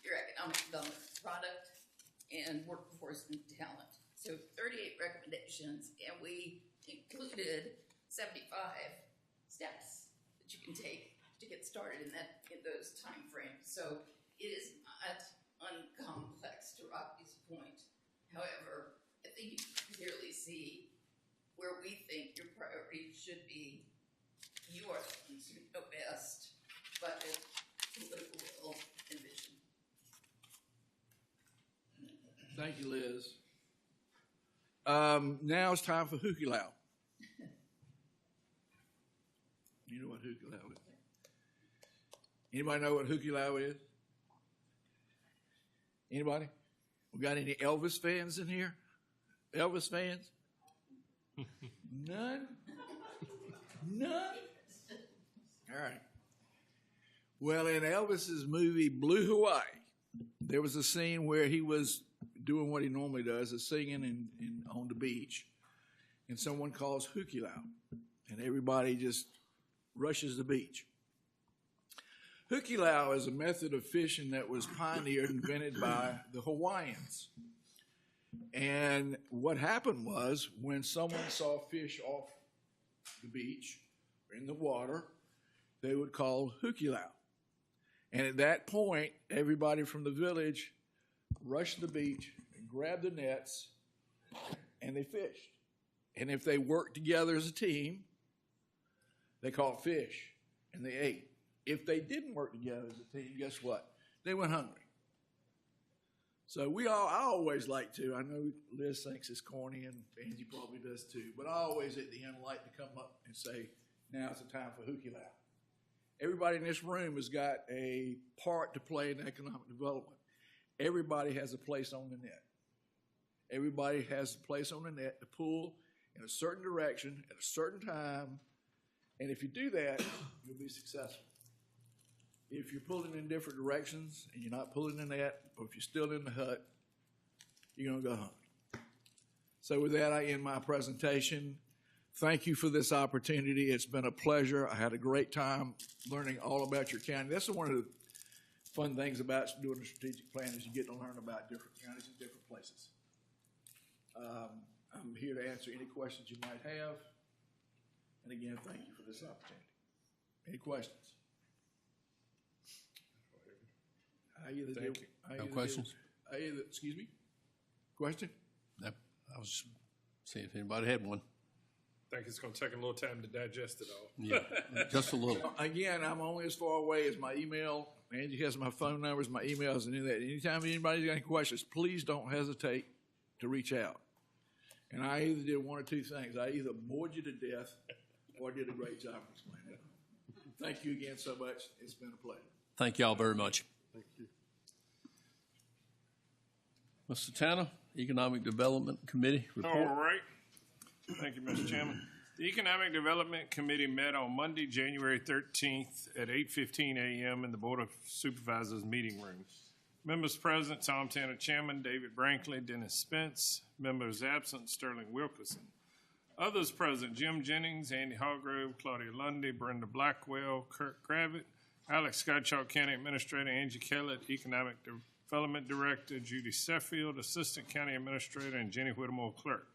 your economic development product, and workforce and talent. So 38 recommendations, and we included 75 steps that you can take to get started in those time frames. So it is not uncomplex, to Rocky's point. However, I think you can clearly see where we think your priorities should be. You are the ones who know best, budget, political will, and vision. Thank you, Liz. Now it's time for Hukilau. You know what Hukilau is? Anybody know what Hukilau is? Anybody? We got any Elvis fans in here? Elvis fans? None? None? All right. Well, in Elvis's movie Blue Hawaii, there was a scene where he was doing what he normally does, is singing on the beach, and someone calls Hukilau, and everybody just rushes the beach. Hukilau is a method of fishing that was pioneered and invented by the Hawaiians. And what happened was, when someone saw fish off the beach or in the water, they would call Hukilau. And at that point, everybody from the village rushed to the beach and grabbed the nets, and they fished. And if they worked together as a team, they caught fish, and they ate. If they didn't work together as a team, guess what? They went hungry. So I always like to, I know Liz thinks it's corny and Angie probably does too, but I always at the end like to come up and say, now's the time for Hookie Loud. Everybody in this room has got a part to play in economic development. Everybody has a place on the net. Everybody has a place on the net to pull in a certain direction at a certain time, and if you do that, you'll be successful. If you're pulling in different directions and you're not pulling the net, or if you're still in the hut, you're going to go hungry. So with that, I end my presentation. Thank you for this opportunity. It's been a pleasure. I had a great time learning all about your county. That's one of the fun things about doing a strategic plan is you get to learn about different counties and different places. I'm here to answer any questions you might have. And again, thank you for this opportunity. Any questions? No questions? Excuse me? Question? No, I was seeing if anybody had one. I think it's going to take a little time to digest it all. Yeah, just a little. Again, I'm only as far away as my email. Angie has my phone numbers, my emails, and any of that. Anytime anybody's got any questions, please don't hesitate to reach out. And I either did one or two things. I either bored you to death or did a great job explaining it. Thank you again so much. It's been a pleasure. Thank y'all very much. Thank you. Mr. Tanner, Economic Development Committee report. All right. Thank you, Mr. Chairman. The Economic Development Committee met on Monday, January 13th at 8:15 a.m. in the Board of Supervisors meeting room. Members present, Tom Tanner, Chairman, David Brankley, Dennis Spence. Members absent, Sterling Wilkerson. Others present, Jim Jennings, Andy Hargrove, Claudia Lundy, Brenda Blackwell, Kirk Kravitz, Alex Scotchalk, County Administrator, Angie Kellett, Economic Development Director, Judy Seffield, Assistant County Administrator, and Jenny Whittemore, Clerk.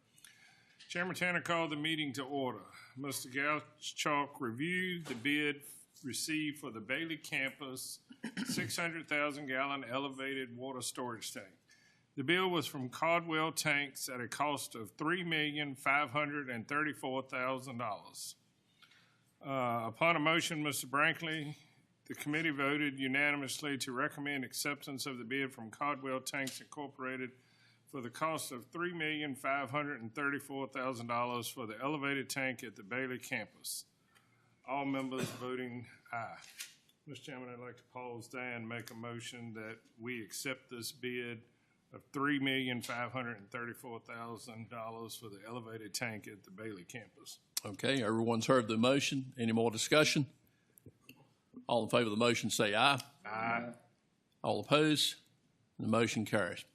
Chairman Tanner called the meeting to order. Mr. Scotchalk reviewed the bid received for the Bailey Campus 600,000-gallon elevated water storage tank. The bill was from Caldwell Tanks at a cost of $3,534,000. Upon a motion, Mr. Brankley, the committee voted unanimously to recommend acceptance of the bid from Caldwell Tanks Incorporated for the cost of $3,534,000 for the elevated tank at the Bailey campus. All members voting aye. Mr. Chairman, I'd like to pause there and make a motion that we accept this bid of $3,534,000 for the elevated tank at the Bailey campus. Okay, everyone's heard the motion. Any more discussion? All in favor of the motion say aye. Aye. All opposed? The motion carries.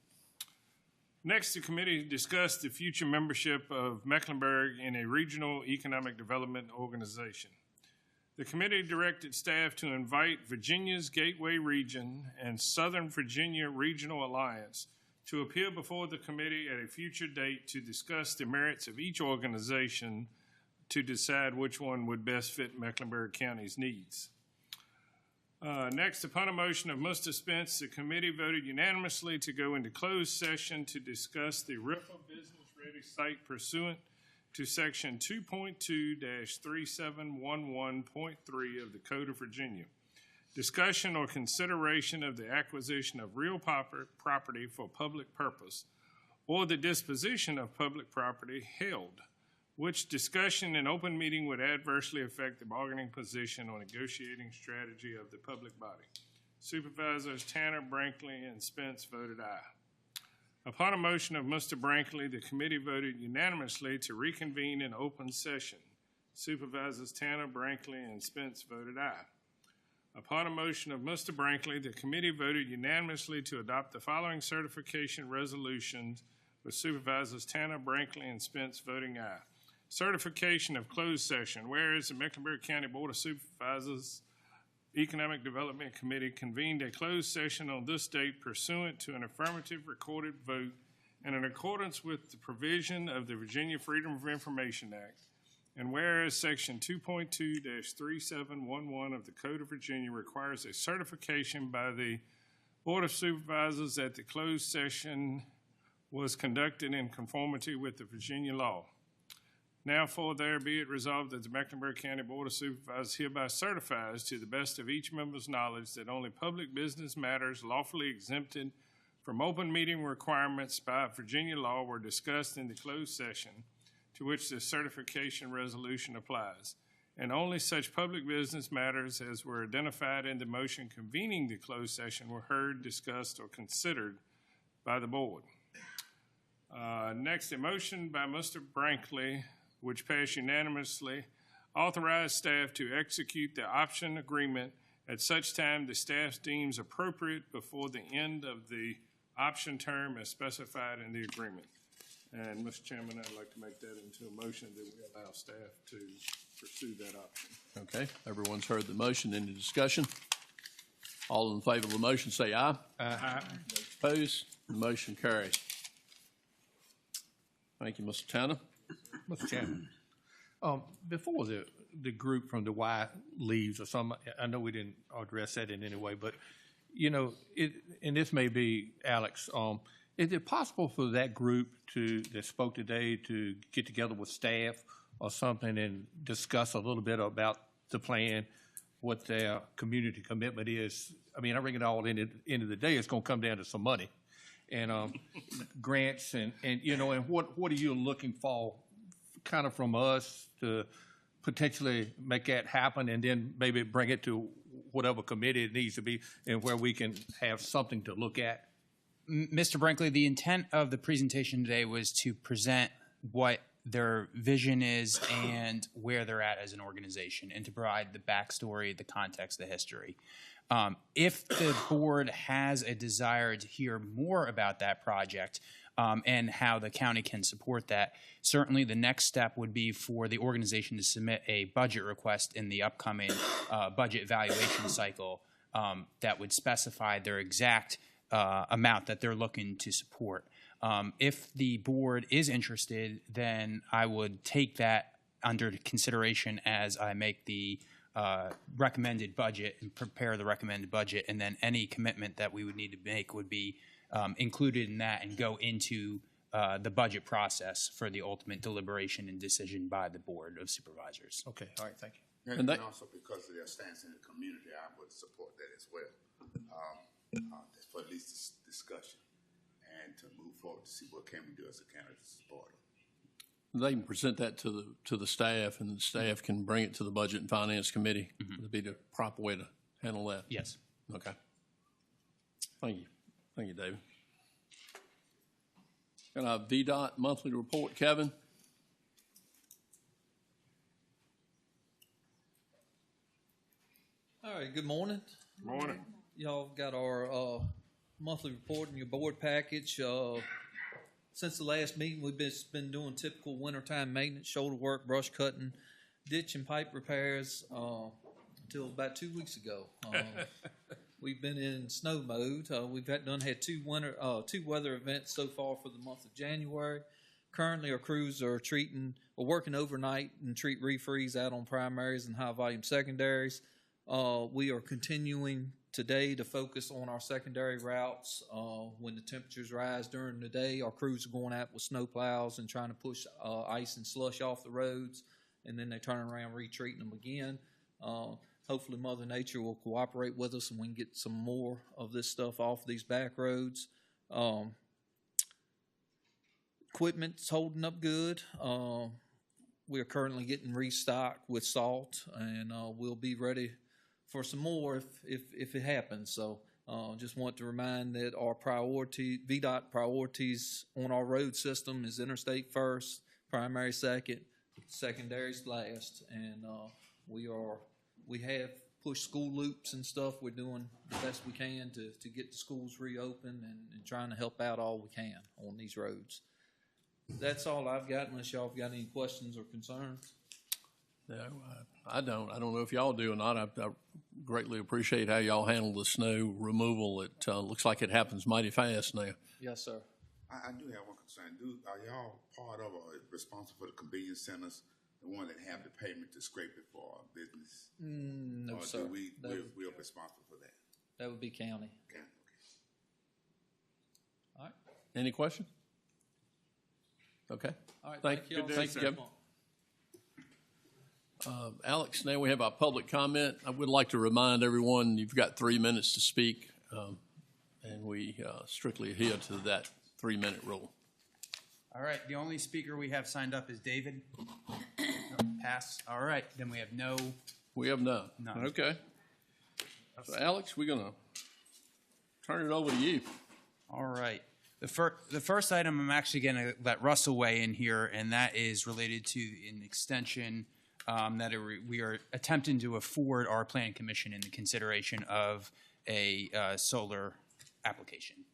Next, the committee discussed the future membership of Mecklenburg in a regional economic development organization. The committee directed staff to invite Virginia's Gateway Region and Southern Virginia Regional Alliance to appear before the committee at a future date to discuss the merits of each organization to decide which one would best fit Mecklenburg County's needs. Next, upon a motion of Mr. Spence, the committee voted unanimously to go into closed session to discuss the RIFA Business Ready Site pursuant to Section 2.2-3711.3 of the Code of Virginia. Discussion or consideration of the acquisition of real property for public purpose or the disposition of public property held, which discussion in open meeting would adversely affect the bargaining position or negotiating strategy of the public body. Supervisors Tanner, Brankley, and Spence voted aye. Upon a motion of Mr. Brankley, the committee voted unanimously to reconvene in open session. Supervisors Tanner, Brankley, and Spence voted aye. Upon a motion of Mr. Brankley, the committee voted unanimously to adopt the following certification resolutions with Supervisors Tanner, Brankley, and Spence voting aye. Certification of closed session. Whereas the Mecklenburg County Board of Supervisors Economic Development Committee convened a closed session on this date pursuant to an affirmative recorded vote and in accordance with the provision of the Virginia Freedom of Information Act. And whereas Section 2.2-3711 of the Code of Virginia requires a certification by the Board of Supervisors that the closed session was conducted in conformity with the Virginia law. Now, for there be it resolved that the Mecklenburg County Board of Supervisors hereby certifies to the best of each member's knowledge that only public business matters lawfully exempted from open meeting requirements by Virginia law were discussed in the closed session to which the certification resolution applies, and only such public business matters as were identified in the motion convening the closed session were heard, discussed, or considered by the board. Next, a motion by Mr. Brankley, which passed unanimously, authorized staff to execute the option agreement at such time the staff deems appropriate before the end of the option term as specified in the agreement. And, Mr. Chairman, I'd like to make that into a motion that we allow staff to pursue that option. Okay, everyone's heard the motion. Any discussion? All in favor of the motion say aye. Aye. Opposed? The motion carries. Thank you, Mr. Tanner. Mr. Chairman, before the group from the Y leaves or something, I know we didn't address that in any way, but, you know, and this may be Alex, is it possible for that group that spoke today to get together with staff or something and discuss a little bit about the plan, what their community commitment is? I mean, I bring it all in at the end of the day, it's going to come down to some money and grants and you know, and what are you looking for kind of from us to potentially make that happen and then maybe bring it to whatever committee it needs to be and where we can have something to look at? Mr. Brinkley, the intent of the presentation today was to present what their vision is and where they're at as an organization and to provide the backstory, the context, the history. If the board has a desire to hear more about that project and how the county can support that, certainly the next step would be for the organization to submit a budget request in the upcoming budget evaluation cycle that would specify their exact amount that they're looking to support. If the board is interested, then I would take that under consideration as I make the recommended budget and prepare the recommended budget, and then any commitment that we would need to make would be included in that and go into the budget process for the ultimate deliberation and decision by the Board of Supervisors. Okay, all right, thank you. And also because of their stance in the community, I would support that as well. For at least this discussion and to move forward to see what can we do as a county to support them. They can present that to the staff, and the staff can bring it to the Budget and Finance Committee. Would be the proper way to handle that. Yes. Okay. Thank you. Thank you, David. Got our VDOT monthly report, Kevin. All right, good morning. Morning. Y'all got our monthly report in your board package. Since the last meeting, we've been doing typical wintertime maintenance, shoulder work, brush cutting, ditch and pipe repairs until about 2 weeks ago. We've been in snow mode. We've had two weather events so far for the month of January. Currently, our crews are working overnight and treat refreeze out on primaries and high volume secondaries. We are continuing today to focus on our secondary routes. When the temperatures rise during the day, our crews are going out with snow plows and trying to push ice and slush off the roads, and then they turn around retreating them again. Hopefully Mother Nature will cooperate with us and we can get some more of this stuff off these back roads. Equipment's holding up good. We are currently getting restocked with salt, and we'll be ready for some more if it happens. So just want to remind that our VDOT priorities on our road system is interstate first, primary second, secondaries last, and we have pushed school loops and stuff. We're doing the best we can to get the schools reopened and trying to help out all we can on these roads. That's all I've got, unless y'all have got any questions or concerns. No, I don't. I don't know if y'all do or not. I greatly appreciate how y'all handle the snow removal. It looks like it happens mighty fast now. Yes, sir. I do have one concern. Are y'all part of or responsible for the convenience centers, the one that have the pavement to scrape it for our business? No, or sir. We're responsible for that? That would be county. Okay. All right. Any questions? Okay. All right. Thank you, Kevin. Alex, now we have our public comment. I would like to remind everyone you've got 3 minutes to speak. and we strictly adhere to that 3-minute rule. All right, the only speaker we have signed up is David. Pass. All right, then we have no. We have none. None. Okay. So Alex, we're gonna turn it over to you. All right. The first item I'm actually going to let Russell weigh in here, and that is related to an extension that we are attempting to afford our planning commission in the consideration of a solar application.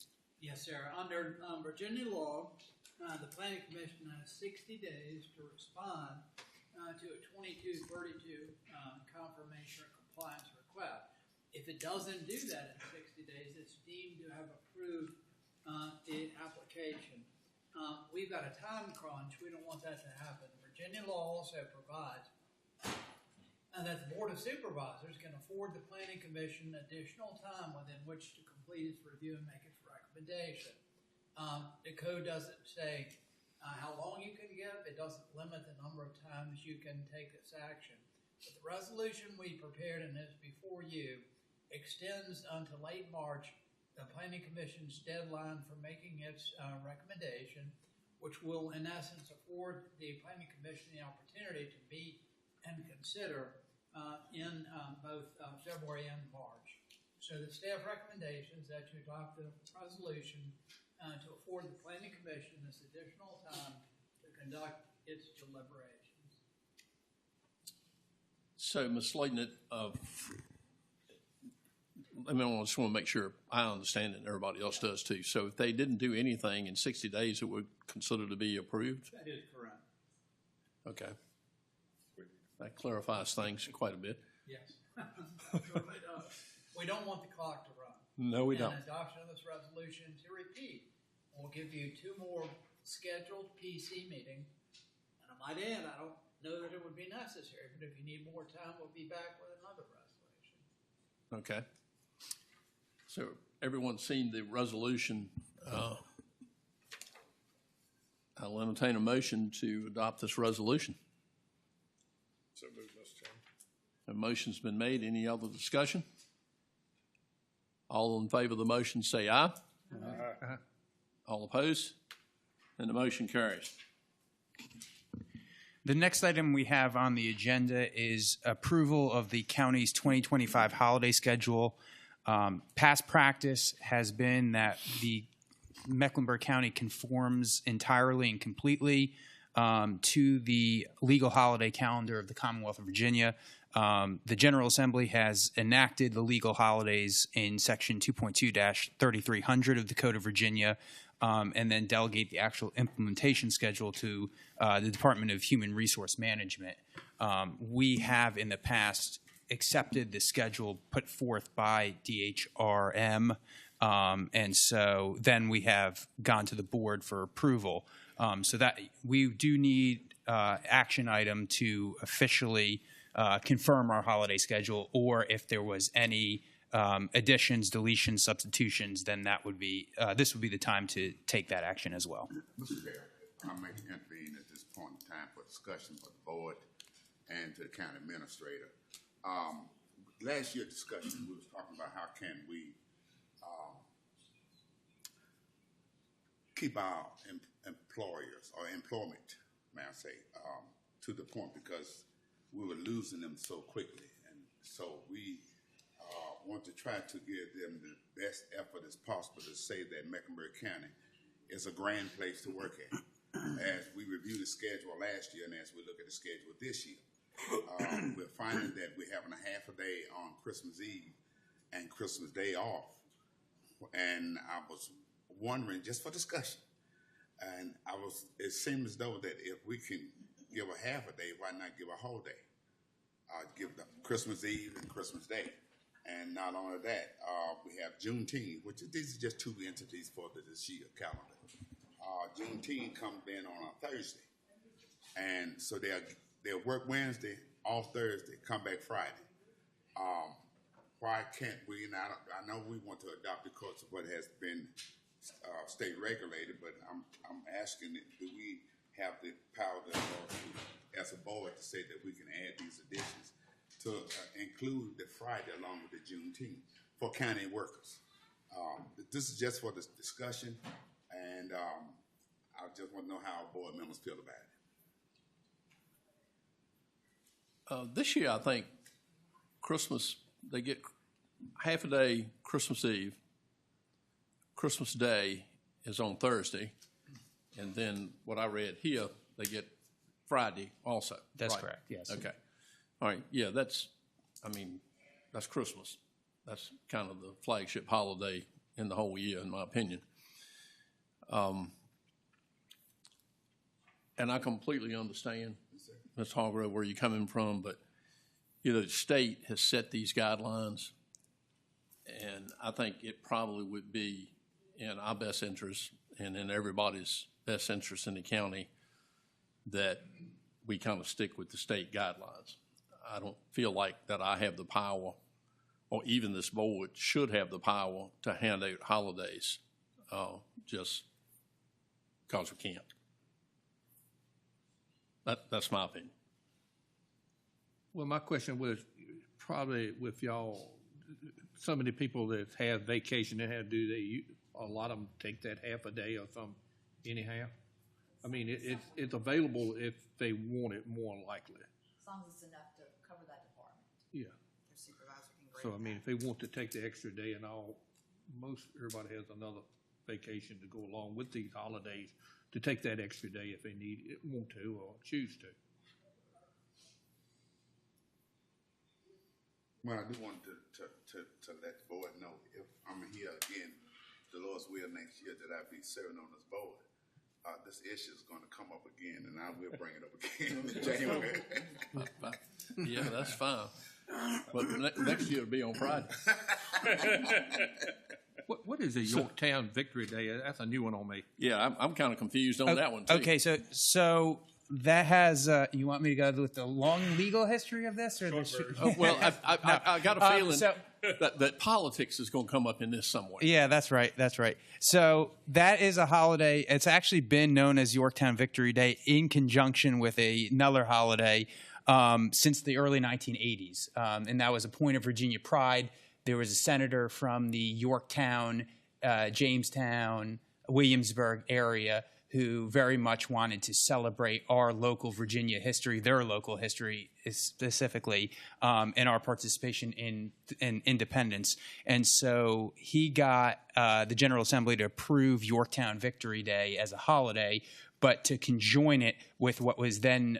Yes, sir. Under Virginia law, the planning commission has 60 days to respond to a 2232 confirmation or compliance request. If it doesn't do that in 60 days, it's deemed to have approved the application. We've got a time crunch. We don't want that to happen. Virginia law also provides that the Board of Supervisors can afford the Planning Commission additional time within which to complete its review and make its recommendation. The code doesn't say how long you can give. It doesn't limit the number of times you can take this action. But the resolution we prepared and is before you extends until late March the Planning Commission's deadline for making its recommendation, which will in essence afford the Planning Commission the opportunity to meet and consider in both February and March. So the staff recommendation is that you adopt the resolution to afford the Planning Commission this additional time to conduct its deliberations. So, Ms. Slayton, I just want to make sure I understand it and everybody else does too. So if they didn't do anything in 60 days, it would consider to be approved? That is correct. Okay. That clarifies things quite a bit. Yes. Certainly does. We don't want the clock to run. No, we don't. And adoption of this resolution, to repeat, will give you 2 more scheduled PC meetings. And I might add, I don't know that it would be necessary, but if you need more time, we'll be back with another resolution. Okay. So everyone's seen the resolution. I'll entertain a motion to adopt this resolution. So moved, Mr. Chairman. A motion's been made. Any other discussion? All in favor of the motion say aye. Aye. All opposed? And the motion carries. The next item we have on the agenda is approval of the county's 2025 holiday schedule. Past practice has been that the Mecklenburg County conforms entirely and completely to the legal holiday calendar of the Commonwealth of Virginia. The General Assembly has enacted the legal holidays in Section 2.2-3300 of the Code of Virginia, and then delegate the actual implementation schedule to the Department of Human Resource Management. We have in the past accepted the schedule put forth by DHRM, and so then we have gone to the board for approval. So that we do need action item to officially confirm our holiday schedule, or if there was any additions, deletions, substitutions, then that would be this would be the time to take that action as well. Mr. Chair, I may intervene at this point in time for discussion for the board and to the county administrator. Last year's discussion, we was talking about how can we keep our employers or employment, may I say, to the point, because we were losing them so quickly, and so we want to try to give them the best effort as possible to say that Mecklenburg County is a grand place to work at. As we reviewed the schedule last year and as we look at the schedule this year, we're finding that we're having a half a day on Christmas Eve and Christmas Day off. And I was wondering, just for discussion, and it seemed as though that if we can give a half a day, why not give a whole day? Give the Christmas Eve and Christmas Day. And not only that, we have Juneteenth, which these are just 2 entities for this year calendar. Juneteenth comes in on a Thursday. And so they'll work Wednesday, off Thursday, come back Friday. Why can't we, and I know we want to adopt the course of what has been state regulated, but I'm asking, do we have the power as a board to say that we can add these additions to include the Friday along with the Juneteenth for county workers? this is just for this discussion, and I just want to know how our board members feel about it. This year, I think Christmas, they get half a day Christmas Eve. Christmas Day is on Thursday. And then what I read here, they get Friday also. That's right? correct, yes. Okay. All right. Yeah, that's Christmas. That's kind of the flagship holiday in the whole year, in my opinion. And I completely understand, Ms. Hargrove, where you're coming from, but, the state has set these guidelines, and I think it probably would be in our best interest and in everybody's best interest in the county that we kind of stick with the state guidelines. I don't feel like that I have the power, or even this board should have the power to hand out holidays just because we can't. That's my opinion. Well, my question was probably with y'all, some of the people that have vacation, they have a lot of them take that half a day or something anyhow. I mean, it's available if they want it, more likely. As long as it's enough to cover that department. Yeah. Your supervisor can grant So, I mean, if they want to take the extra day and all, everybody has another vacation to go along with these holidays to take that extra day if they want to or choose to. Well, I do want to let the board know, if I'm here again, the Lord's will next year, that I'll be serving on this board. This issue is going to come up again, and I will bring it up again in January. Yeah, that's fine. But next year it'll be on Friday. What is a Yorktown Victory Day? That's a new one on me. Yeah, I'm kind of confused on that one, too. Okay, so that has, you want me to go with the long legal history of this? Or Well, I got a feeling that politics is going to come up in this somewhere. Yeah, that's right. That's right. So that is a holiday. It's actually been known as Yorktown Victory Day in conjunction with another holiday since the early 1980s. And that was a point of Virginia pride. There was a senator from the Yorktown, Jamestown, Williamsburg area who very much wanted to celebrate our local Virginia history, their local history specifically, and our participation in independence. And so he got the General Assembly to approve Yorktown Victory Day as a holiday, but to conjoin it with what was then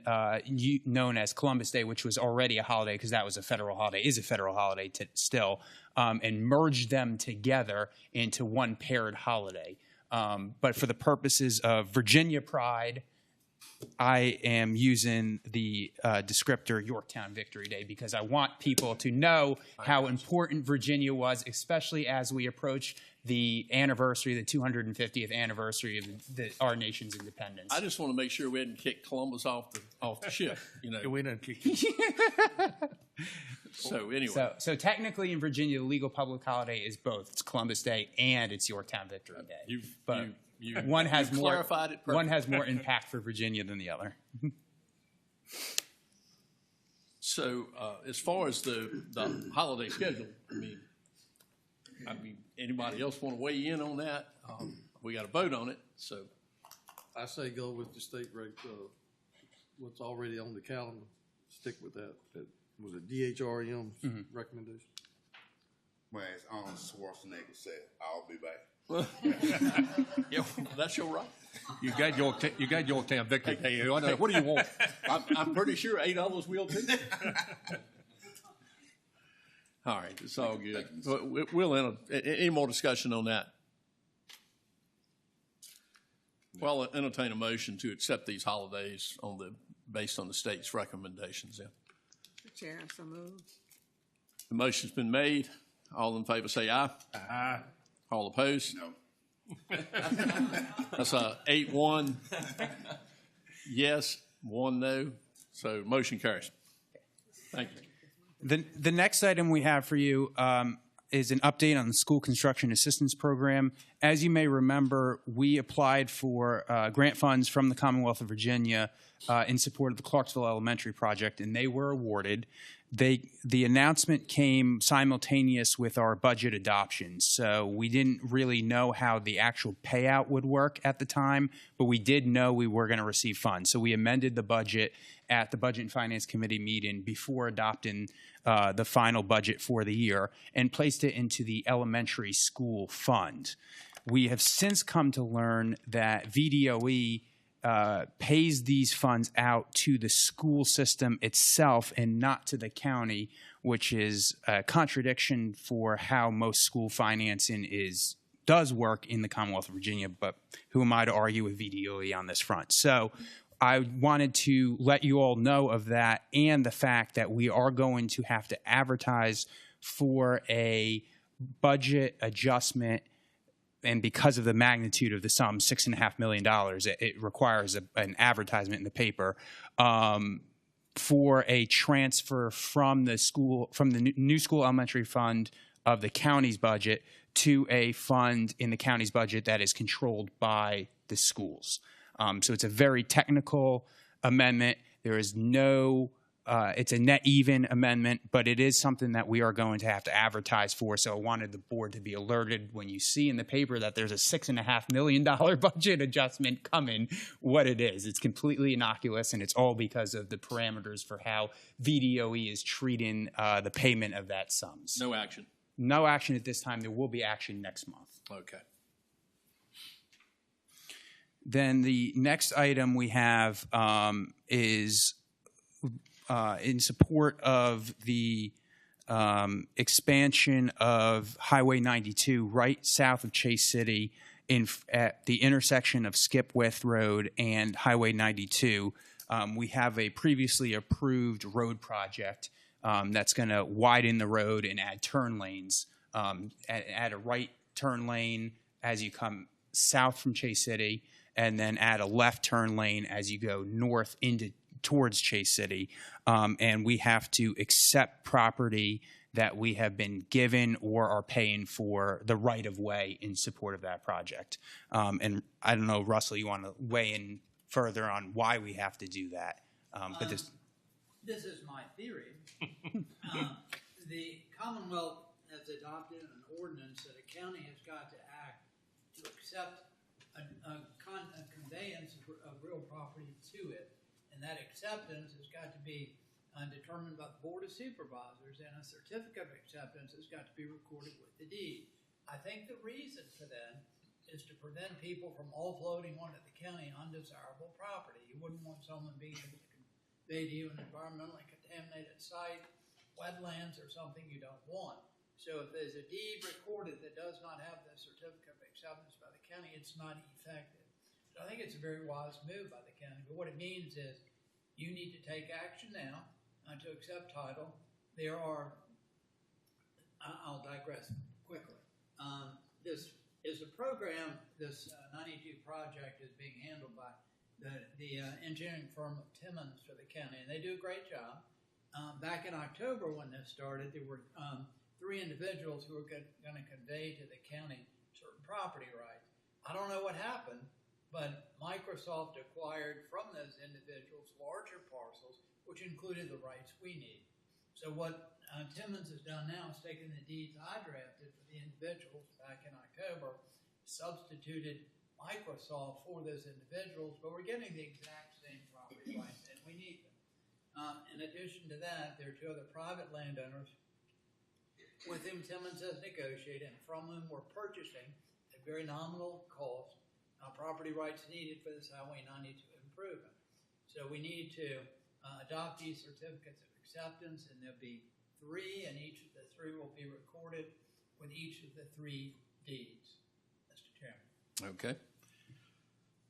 known as Columbus Day, which was already a holiday because that was a federal holiday, is a federal holiday still, and merge them together into one paired holiday. But for the purposes of Virginia pride, I am using the descriptor Yorktown Victory Day because I want people to know how important Virginia was, especially as we approach the anniversary, the 250th anniversary of our nation's independence. I just want to make sure we didn't kick Columbus off the ship. We didn't kick him. So anyway. So technically in Virginia, the legal public holiday is both. It's Columbus Day and it's Yorktown Victory Day. One has more impact for Virginia than the other. So as far as the holiday schedule, I mean, anybody else want to weigh in on that? We got to vote on it. So I say go with the state rate, what's already on the calendar. Stick with that. Was it DHRM's recommendation? Well, as Arnold Schwarzenegger said, I'll be back. Yeah, that's your right. You got Yorktown Victory Day. What do you want? I'm pretty sure 8 others will too. All right, it's all good. We'll any more discussion on that? Well, I'll entertain a motion to accept these holidays based on the state's recommendations. Yeah. Chair, so moved. The motion's been made. All in favor say aye. Aye. All opposed? No. That's 8-1 yes, 1 no. So motion carries. Thank you. The next item we have for you is an update on the School Construction Assistance Program. As you may remember, we applied for grant funds from the Commonwealth of Virginia in support of the Clarksville Elementary project, and they were awarded. The announcement came simultaneous with our budget adoption, so we didn't really know how the actual payout would work at the time, but we did know we were going to receive funds. So we amended the budget at the Budget and Finance Committee meeting before adopting the final budget for the year and placed it into the elementary school fund. We have since come to learn that VDOE pays these funds out to the school system itself and not to the county, which is a contradiction for how most school financing does work in the Commonwealth of Virginia, but who am I to argue with VDOE on this front? So I wanted to let you all know of that and the fact that we are going to have to advertise for a budget adjustment. And because of the magnitude of the sum, $6.5 million, it requires an advertisement in the paper for a transfer from the new school elementary fund of the county's budget to a fund in the county's budget that is controlled by the schools. So it's a very technical amendment. There is no. It's a net even amendment, but it is something that we are going to have to advertise for. So I wanted the board to be alerted when you see in the paper that there's a $6.5 million budget adjustment coming, what it is. It's completely innocuous, and it's all because of the parameters for how VDOE is treating the payment of that sums. No action. No action at this time. There will be action next month. Okay. Then the next item we have is in support of the expansion of Highway 92 right south of Chase City at the intersection of Skipwith Road and Highway 92. We have a previously approved road project that's going to widen the road and add turn lanes, add a right turn lane as you come south from Chase City, and then add a left turn lane as you go north towards Chase City. And we have to accept property that we have been given or are paying for the right-of-way in support of that project. And I don't know, Russell, you want to weigh in further on why we have to do that? But this is my theory. The Commonwealth has adopted an ordinance that a county has got to act to accept a conveyance of real property to it. And that acceptance has got to be determined by the Board of Supervisors, and a certificate of acceptance has got to be recorded with the deed. I think the reason for that is to prevent people from offloading onto the county undesirable property. You wouldn't want someone being able to convey to you an environmentally contaminated site, wetlands, or something you don't want. So if there's a deed recorded that does not have the certificate of acceptance by the county, it's not effective. So I think it's a very wise move by the county. But what it means is you need to take action now to accept title. There are, I'll digress quickly. This is a program, this 92 project is being handled by the engineering firm of Timmons for the county, and they do a great job. Back in October when this started, there were 3 individuals who were going to convey to the county certain property rights. I don't know what happened, but Microsoft acquired from those individuals larger parcels, which included the rights we need. So what Timmons has done now is taken the deeds I drafted for the individuals back in October, substituted Microsoft for those individuals, but we're getting the exact same property rights, and we need them. In addition to that, there are 2 other private landowners with whom Timmons has negotiated and from whom we're purchasing at very nominal cost property rights needed for this Highway 92 improvement. So we need to adopt these certificates of acceptance, and there'll be 3, and each of the 3 will be recorded with each of the 3 deeds, Mr. Chairman. Okay.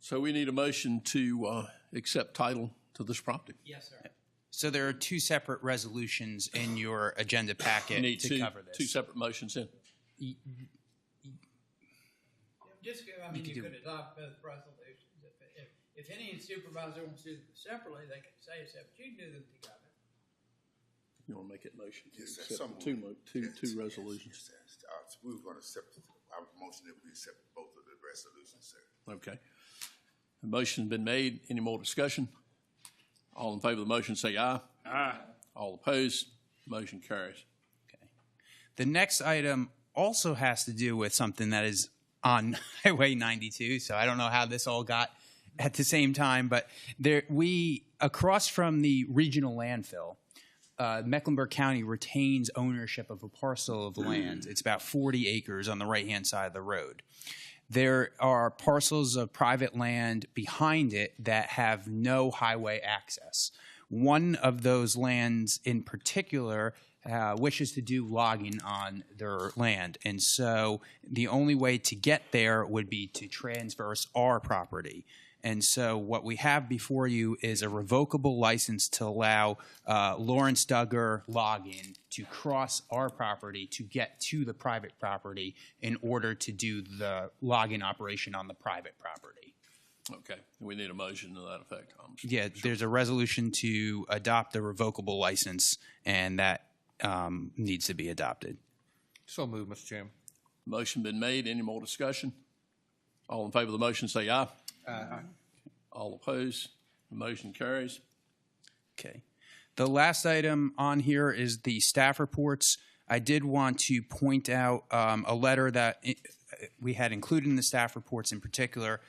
So we need a motion to accept title to this property. Yes, sir. So there are 2 separate resolutions in your agenda packet You need to cover this. 2 separate motions in. Just, I mean, you could adopt both resolutions. If any supervisor wants to do them separately, they can say so, but you can do them together. You want to make it motion to Yes, sir. accept Some- two resolutions? Yes, sir. We were going to accept, our motion that we accept both of the resolutions, sir. Okay. The motion's been made. Any more discussion? All in favor of the motion say aye. Aye. All opposed? Motion carries. The next item also has to do with something that is on Highway 92, so I don't know how this all got at the same time, but across from the regional landfill, Mecklenburg County retains ownership of a parcel of land. It's about 40 acres on the right-hand side of the road. There are parcels of private land behind it that have no highway access. One of those lands in particular wishes to do logging on their land. And so the only way to get there would be to transverse our property. And so what we have before you is a revocable license to allow Lawrence Duggar Logging to cross our property to get to the private property in order to do the logging operation on the private property. Okay, we need a motion to that effect. Yeah, there's a resolution to adopt the revocable license, and that needs to be adopted. So moved, Mr. Chairman. Motion been made. Any more discussion? All in favor of the motion say aye. Aye. All opposed? The motion carries. Okay. The last item on here is the staff reports. I did want to point out a letter that we had included in the staff reports in particular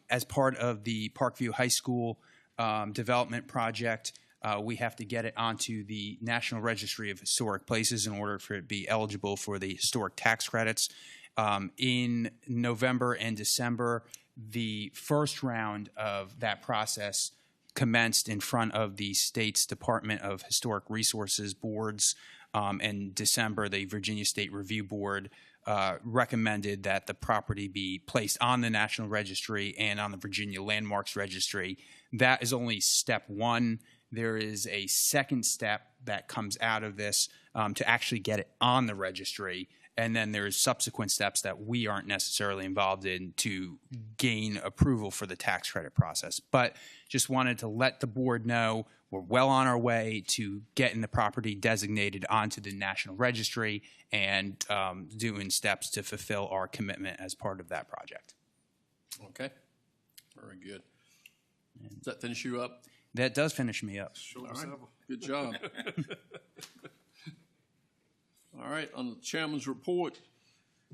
as part of the Parkview High School development project. We have to get it onto the National Registry of Historic Places in order for it to be eligible for the historic tax credits. In November and December, the first round of that process commenced in front of the state's Department of Historic Resources boards. In December, the Virginia State Review Board recommended that the property be placed on the National Registry and on the Virginia Landmarks Registry. That is only step one. There is a second step that comes out of this to actually get it on the registry. And then there's subsequent steps that we aren't necessarily involved in to gain approval for the tax credit process. But just wanted to let the board know we're well on our way to getting the property designated onto the National Registry and doing steps to fulfill our commitment as part of that project. Okay, very good. Does that finish you up? That does finish me up. All right. Good job. All right, on the chairman's report,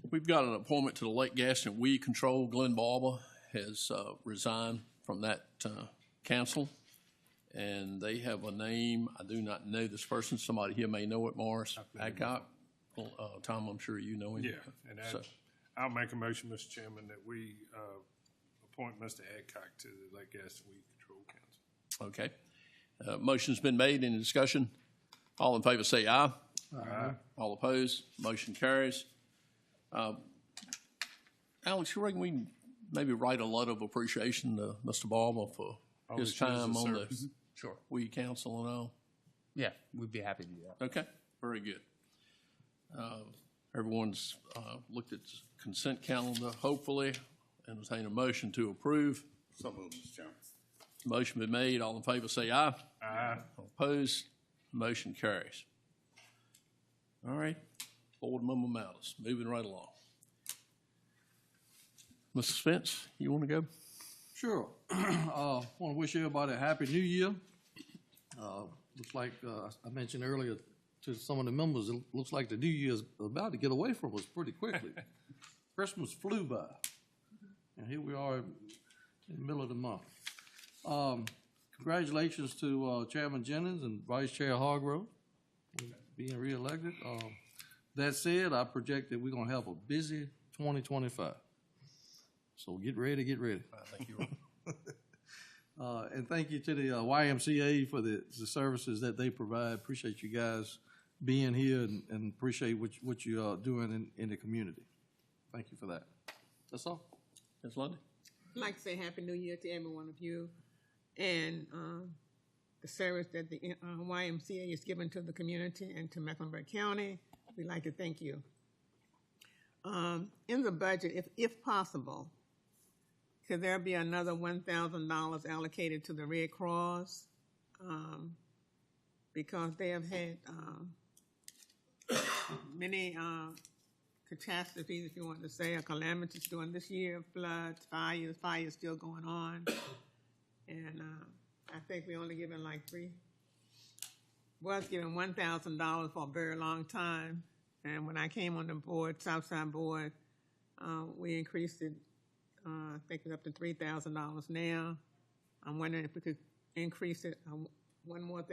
we've got an appointment to the Lake Gaston Weed Control. Glenn Barber has resigned from that council, and they have a name. I do not know this person. Somebody here may know it, Morris Adcock. Tom, I'm sure you know him. Yeah, and I'll make a motion, Mr. Chairman, that we appoint Mr. Adcock to the Lake Gaston Weed Control Council. Okay. Motion's been made. Any discussion? All in favor say aye. Aye. All opposed? Motion carries. Alex, you reckon we can maybe write a letter of appreciation to Mr. Barber for his time on the Sure. Weed Council and all? Yeah, we'd be happy to do that. Okay, very good. Everyone's looked at the consent calendar, hopefully, entertain a motion to approve. So moved, Mr. Chairman. Motion been made. All in favor say aye. Aye. All opposed? Motion carries. All right, Board Member Matters, moving right along. Mr. Spence, you want to go? Sure. Want to wish everybody a happy new year. Looks like I mentioned earlier to some of the members, it looks like the new year is about to get away from us pretty quickly. Christmas flew by, and here we are in the middle of the month. Congratulations to Chairman Jennings and Vice Chair Hargrove being reelected. That said, I project that we're going to have a busy 2025. So get ready, get ready. I think you're right. And thank you to the YMCA for the services that they provide. Appreciate you guys being here and appreciate what you are doing in the community. Thank you for that. That's all. Ms. Lundy? I'd like to say Happy New Year to every one of you and the service that the YMCA is giving to the community and to Mecklenburg County. We'd like to thank you. In the budget, if possible, could there be another $1,000 allocated to the Red Cross? Because they have had many catastrophes, if you want to say, or calamities during this year, floods, fires still going on. And I think we only given like was given $1,000 for a very long time. And when I came on the board, Southside Board, we increased it, I think it's up to $3,000 now. I'm wondering if we could increase it $1,000 more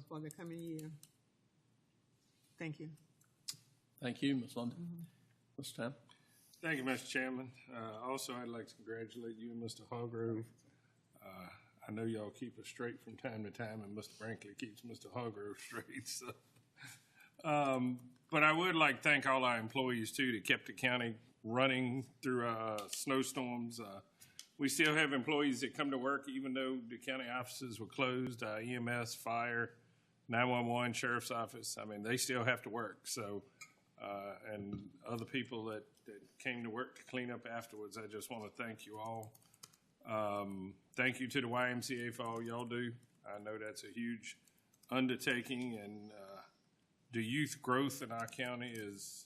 for the coming year. Thank you. Thank you, Ms. London. Mr. Tam? Thank you, Mr. Chairman. Also, I'd like to congratulate you and Mr. Hargrove. I know y'all keep us straight from time to time, and Mr. Brinkley keeps Mr. Hargrove straight. So, but I would like to thank all our employees, too, that kept the county running through snowstorms. We still have employees that come to work even though the county offices were closed, EMS, fire, 911, sheriff's office. I mean, they still have to work. So, and other people that came to work to clean up afterwards, I just want to thank you all. Thank you to the YMCA for all y'all do. I know that's a huge undertaking, and the youth growth in our county is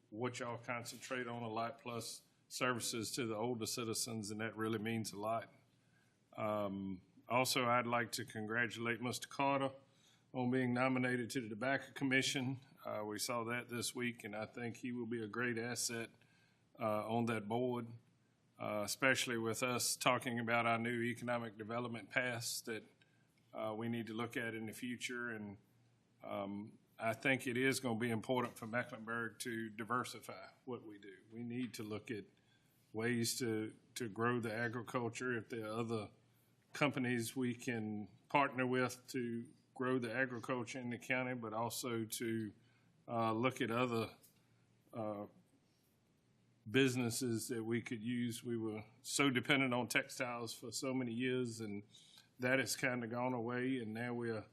what y'all concentrate on a lot, plus services to the older citizens, and that really means a lot. Also, I'd like to congratulate Mr. Carter on being nominated to the Tobacco Commission. We saw that this week, and I think he will be a great asset on that board. Especially with us talking about our new economic development paths that we need to look at in the future. And I think it is going to be important for Mecklenburg to diversify what we do. We need to look at ways to grow the agriculture. If there are other companies we can partner with to grow the agriculture in the county, but also to look at other businesses that we could use. We were so dependent on textiles for so many years, and that has kind of gone away, and now we're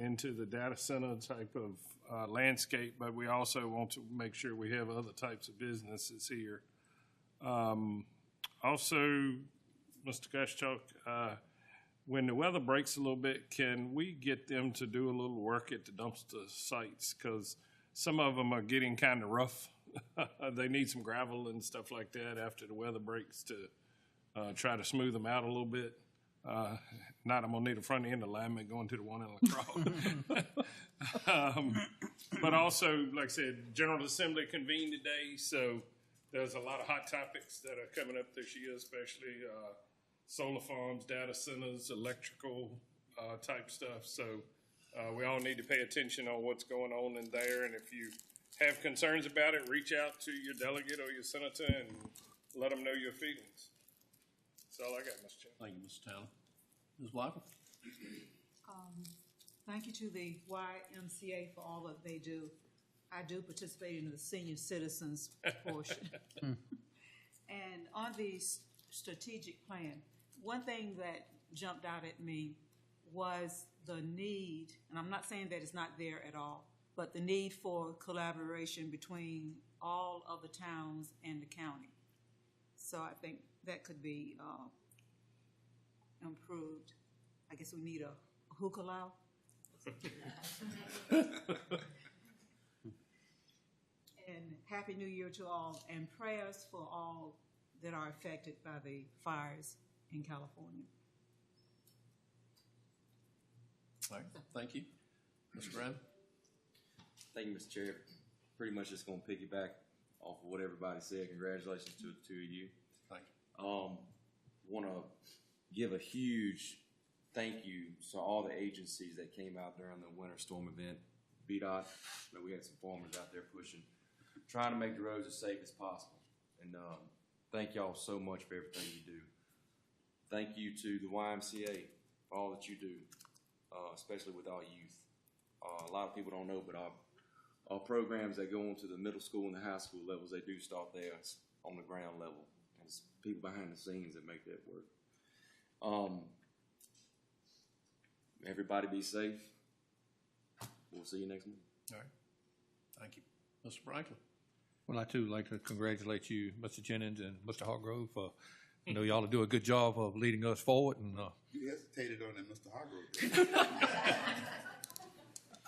into the data center type of landscape, but we also want to make sure we have other types of businesses here. Also, Mr. Goshchuk, when the weather breaks a little bit, can we get them to do a little work at the dumpster sites? Because some of them are getting kind of rough. They need some gravel and stuff like that after the weather breaks to try to smooth them out a little bit. Not I'm going to need a front end alignment going to the one in LaCroix. But also, like I said, General Assembly convened today, so there's a lot of hot topics that are coming up this year, especially solar farms, data centers, electrical type stuff. So we all need to pay attention on what's going on in there, and if you have concerns about it, reach out to your delegate or your senator and let them know your feelings. That's all I got, Mr. Chairman. Thank you, Mr. Taylor. Ms. Wyckoff? Thank you to the YMCA for all that they do. I do participate in the senior citizens portion. And on the strategic plan, one thing that jumped out at me was the need, and I'm not saying that it's not there at all, but the need for collaboration between all of the towns and the county. So I think that could be improved. I guess we need a hookah. And Happy New Year to all, and prayers for all that are affected by the fires in California. All right, thank you. Mr. Brown? Thank you, Mr. Chair. Pretty much just going to piggyback off of what everybody said. Congratulations to the two of you. Thank you. Want to give a huge thank you to all the agencies that came out during the winter storm event. BDOT, we had some farmers out there pushing, trying to make the roads as safe as possible. And thank y'all so much for everything you do. Thank you to the YMCA for all that you do, especially with our youth. A lot of people don't know, but our programs that go into the middle school and the high school levels, they do start there on the ground level. And it's people behind the scenes that make that work. Everybody be safe. We'll see you next month. All right. Thank you. Mr. Franklin? Well, I too like to congratulate you, Mr. Jennings and Mr. Hargrove, for I know y'all do a good job of leading us forward. And You hesitated on that, Mr. Hargrove.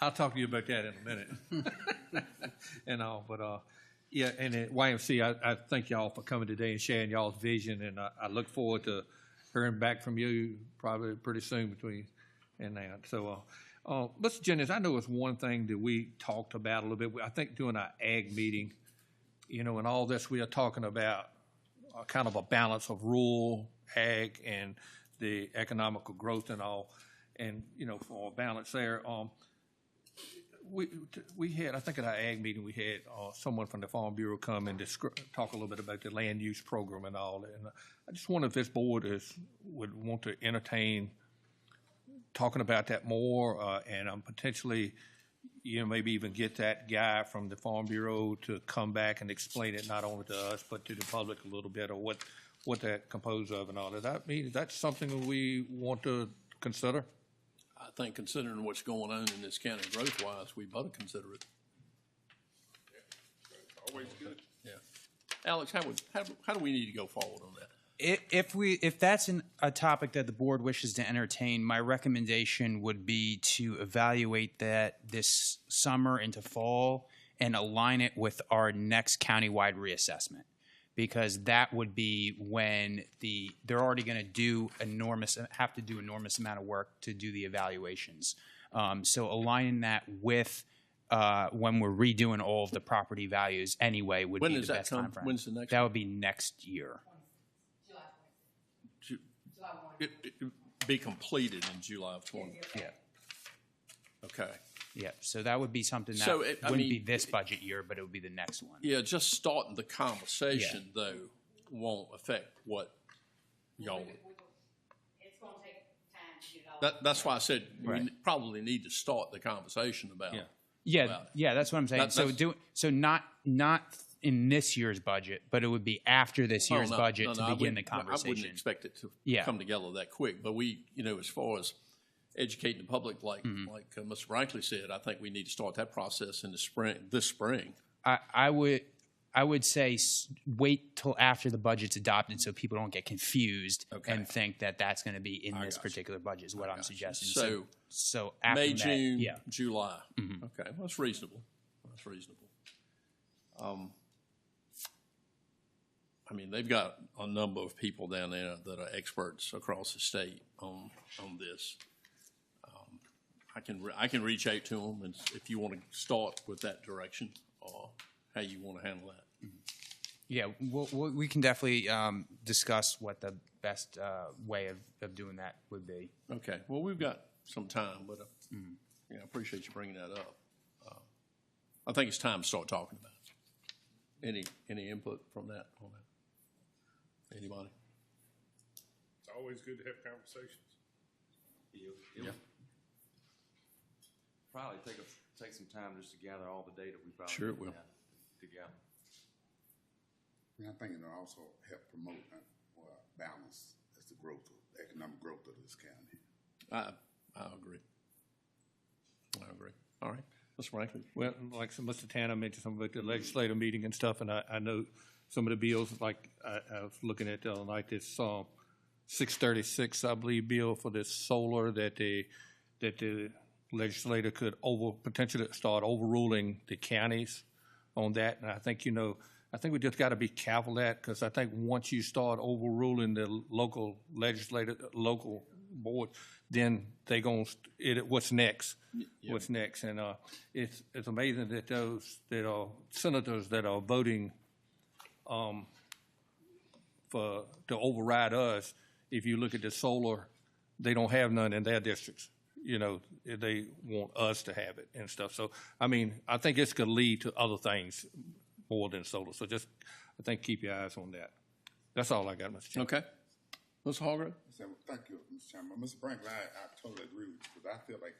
I'll talk to you about that in a minute. And all, but yeah, and at YMC, I thank y'all for coming today and sharing y'all's vision, and I look forward to hearing back from you probably pretty soon between And that. So, Mr. Jennings, I know it's one thing that we talked about a little bit. I think during our ag meeting, you know, and all this, we are talking about kind of a balance of rural ag and the economical growth and all. And, you know, for a balance there, we had, I think at our ag meeting, we had someone from the Farm Bureau come and talk a little bit about the land use program and all that. And I just wonder if this board would want to entertain talking about that more, and potentially, you know, maybe even get that guy from the Farm Bureau to come back and explain it not only to us but to the public a little bit, or what that composed of and all that. I mean, is that something we want to consider? I think considering what's going on in this county growth-wise, we better consider it. Always good. Yeah. Alex, how do we need to go forward on that? If that's a topic that the board wishes to entertain, my recommendation would be to evaluate that this summer into fall and align it with our next countywide reassessment, because that would be when they're already going to have to do enormous amount of work to do the evaluations. So aligning that with when we're redoing all of the property values anyway would be the best time frame. When's the next? That would be next year. It be completed in July of 20. Yeah. Okay. Yeah. So that would be something that So wouldn't be this budget year, but it would be the next one. Yeah, just starting the conversation though won't affect what y'all. It's going to take time to get it all. That's why I said Right. we probably need to start the conversation about. Yeah, that's what I'm saying. So not in this year's budget, but it would be after this year's budget to begin the conversation. I wouldn't expect it to come together that quick. But we, you know, as far as educating the public, like Mr. Brinkley said, I think we need to start that process in this spring. I would say wait till after the budget's adopted so people don't get confused and think that that's going to be in this particular budget is what I'm suggesting. So after May, that, June, July. Okay, well, that's reasonable. That's reasonable. I mean, they've got a number of people down there that are experts across the state on this. I can reach out to them, and if you want to start with that direction, or how you want to handle that. Yeah, we can definitely discuss what the best way of doing that would be. Okay. Well, we've got some time, but I appreciate you bringing that up. I think it's time to start talking about it. Any input from that on that? Anybody? It's always good to have conversations. Yeah. Probably take some time just to gather all the data we probably Sure it will. have together. And I think it'll also help promote balance as the growth, economic growth of this county. I agree. All right. Mr. Franklin. Well, like Mr. Tanner mentioned something about the legislative meeting and stuff, and I know some of the bills, like I was looking at like this 636, I believe, bill for this solar that the legislator could potentially start overruling the counties on that. And I think, I think we just got to be careful of that, because I think once you start overruling the local board, then they what's next? Yeah. What's next? And it's amazing that those that are senators that are voting to override us. If you look at the solar, they don't have none in their districts. They want us to have it and stuff. So, I mean, I think it's going to lead to other things more than solar. So just, I think, keep your eyes on that. That's all I got, Mr. Chairman. Okay. Mr. Hargrove? Thank you, Mr. Chairman. Mr. Franklin, I totally agree with you, because I feel like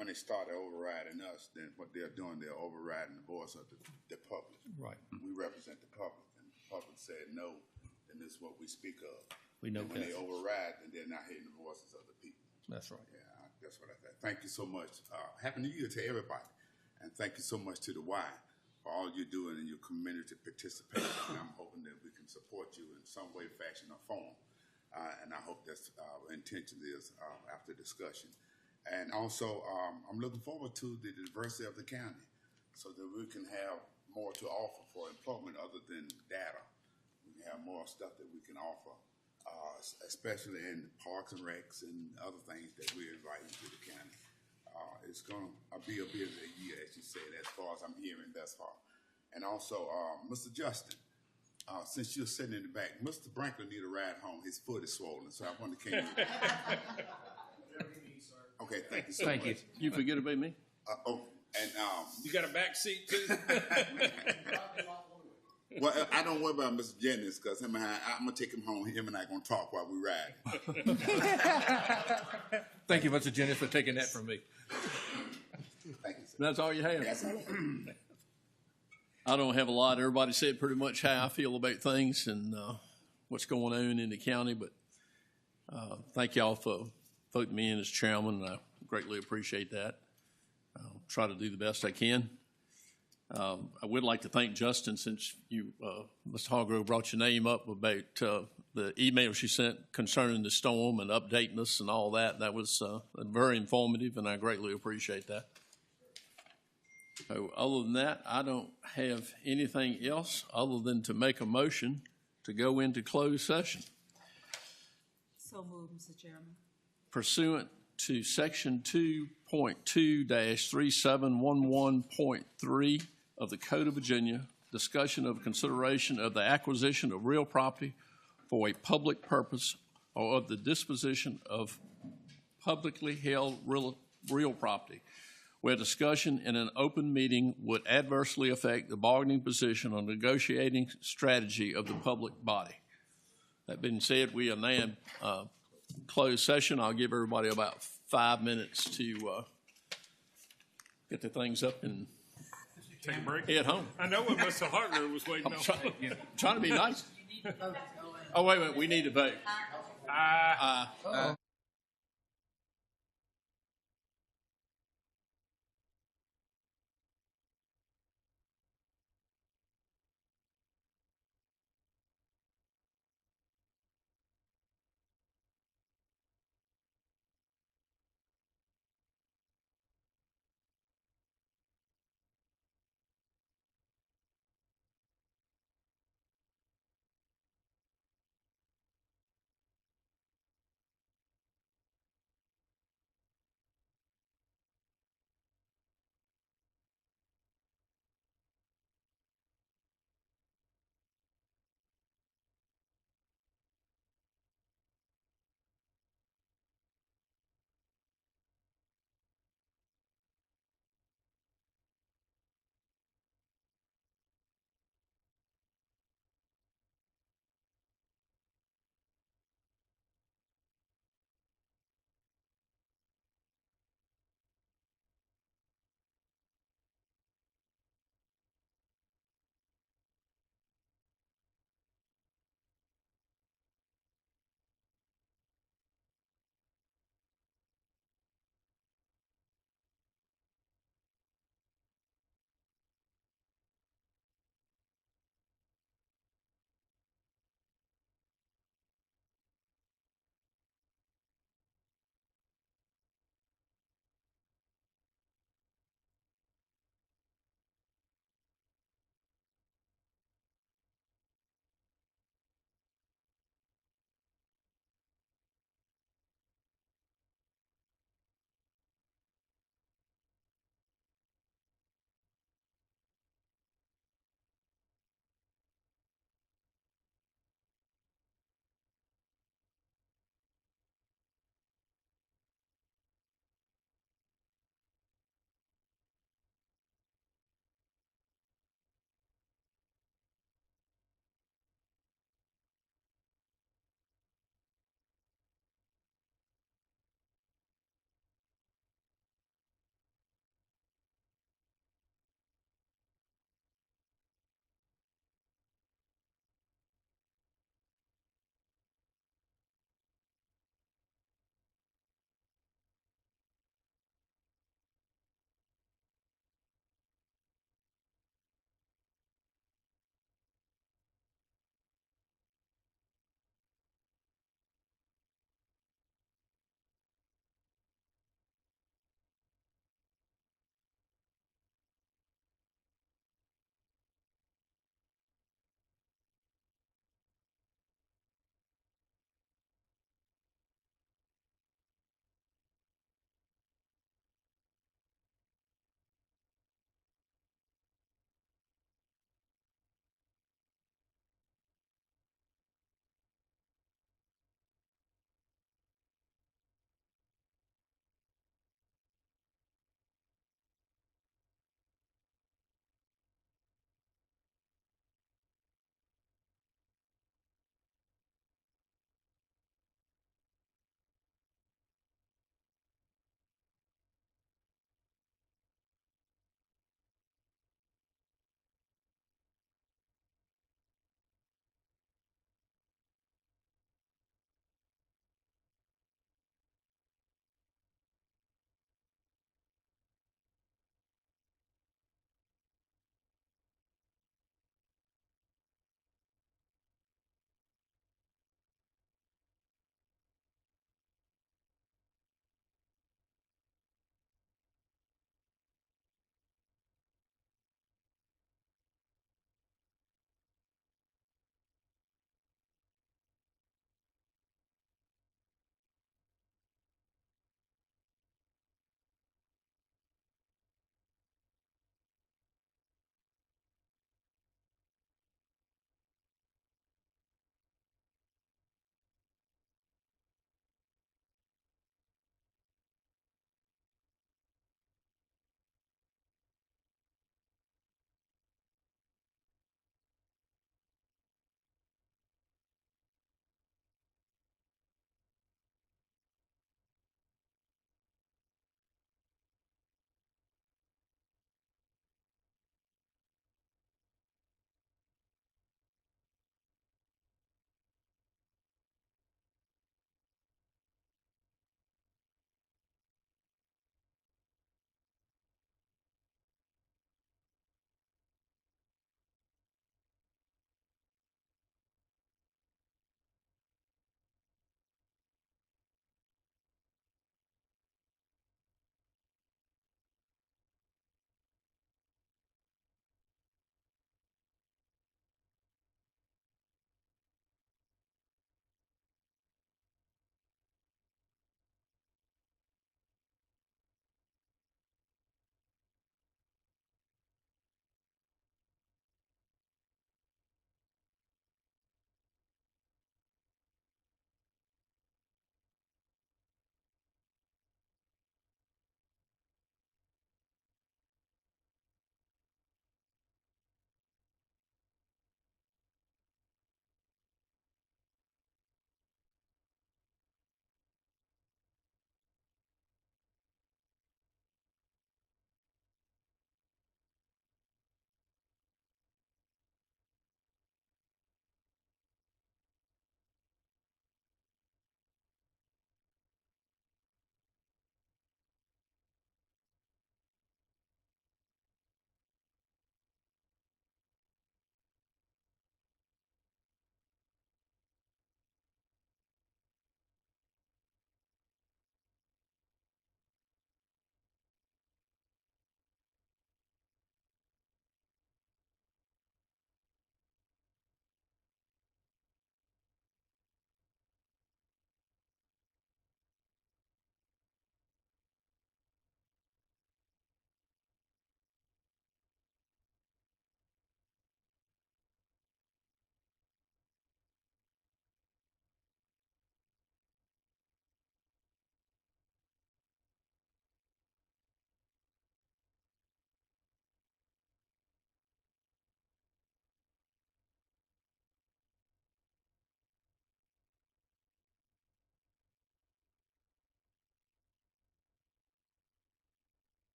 when they started overriding us, then what they're doing, they're overriding the voice of the public. Right. We represent the public, and the public said no, and this is what we speak of. We know and when they override, then they're not hearing the voices of the people. That's right. Yeah, that's what I think. Thank you so much. Happy New Year to everybody, and thank you so much to the Y for all you're doing in your community participation. And I'm hoping that we can support you in some way, fashion, or form. And I hope that's our intention is after discussion. And also, I'm looking forward to the diversity of the county, so that we can have more to offer for employment other than data. We can have more stuff that we can offer especially in parks and recs and other things that we're inviting to the county. It's going to be a busy year, as you said, as far as I'm hearing thus far. And also, Mr. Justin, since you're sitting in the back, Mr. Franklin need a ride home. His foot is swollen, so I wonder, can you? Okay, thank you so much. Thank you. You forget about me? And You got a back seat too? well, I don't worry about Mr. Jennings because I'm gonna take him home. Him and I gonna talk while we ride. Thank you, Mr. Jennings, for taking that from me. Thank you, sir. That's all you have? That's all I have. I don't have a lot. Everybody said pretty much how I feel about things and what's going on in the county, but thank y'all for voting me in as chairman, and I greatly appreciate that. I'll try to do the best I can. I would like to thank Justin, since you, Mr. Hargrove, brought your name up about the email she sent concerning the storm and updating us and all that. That was very informative, and I greatly appreciate that. So other than that, I don't have anything else other than to make a motion to go into closed session. So moved, Mr. Chairman. Pursuant to Section 2.2-3711.3 of the Code of Virginia, discussion of consideration of the acquisition of real property for a public purpose or of the disposition of publicly held real property, where discussion in an open meeting would adversely affect the bargaining position or negotiating strategy of the public body. That being said, we are now in closed session. I'll give everybody about 5 minutes to get the things up and Take a break. head home. I know what Mr. Hartner was waiting on. Trying to be nice. Oh, wait a minute. We need to vote.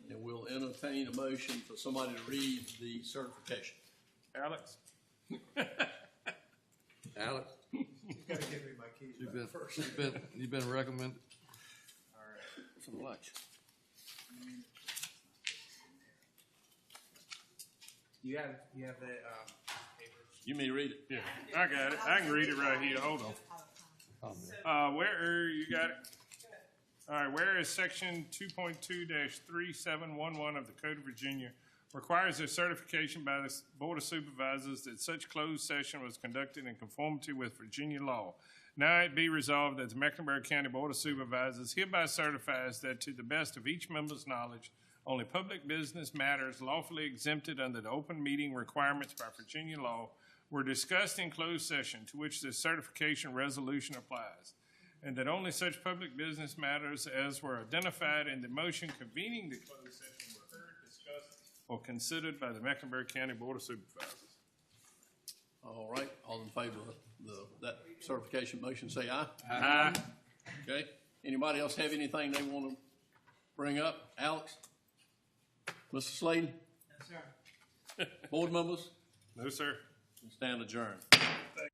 And we'll entertain a motion for somebody to read the certification. Alex? Alex, You gotta give me my keys back first. you've been recommended. For lunch. You have the, paper? You may read it. Yeah, I got it. I can read it right here. Hold on. Where, you got it? All right, whereas section 2.2-3711 of the Code of Virginia requires a certification by the Board of Supervisors that such closed session was conducted in conformity with Virginia law. Now it be resolved that the Mecklenburg County Board of Supervisors hereby certifies that to the best of each member's knowledge, only public business matters lawfully exempted under the open meeting requirements by Virginia law were discussed in closed session to which this certification resolution applies, and that only such public business matters as were identified in the motion convening the closed session were heard, discussed, or considered by the Mecklenburg County Board of Supervisors. All right, all in favor of that certification motion, say aye. Aye. Okay, anybody else have anything they want to bring up? Alex? Mr. Slayton? Yes, sir. Board members? No, sir. Stand adjourned. Thank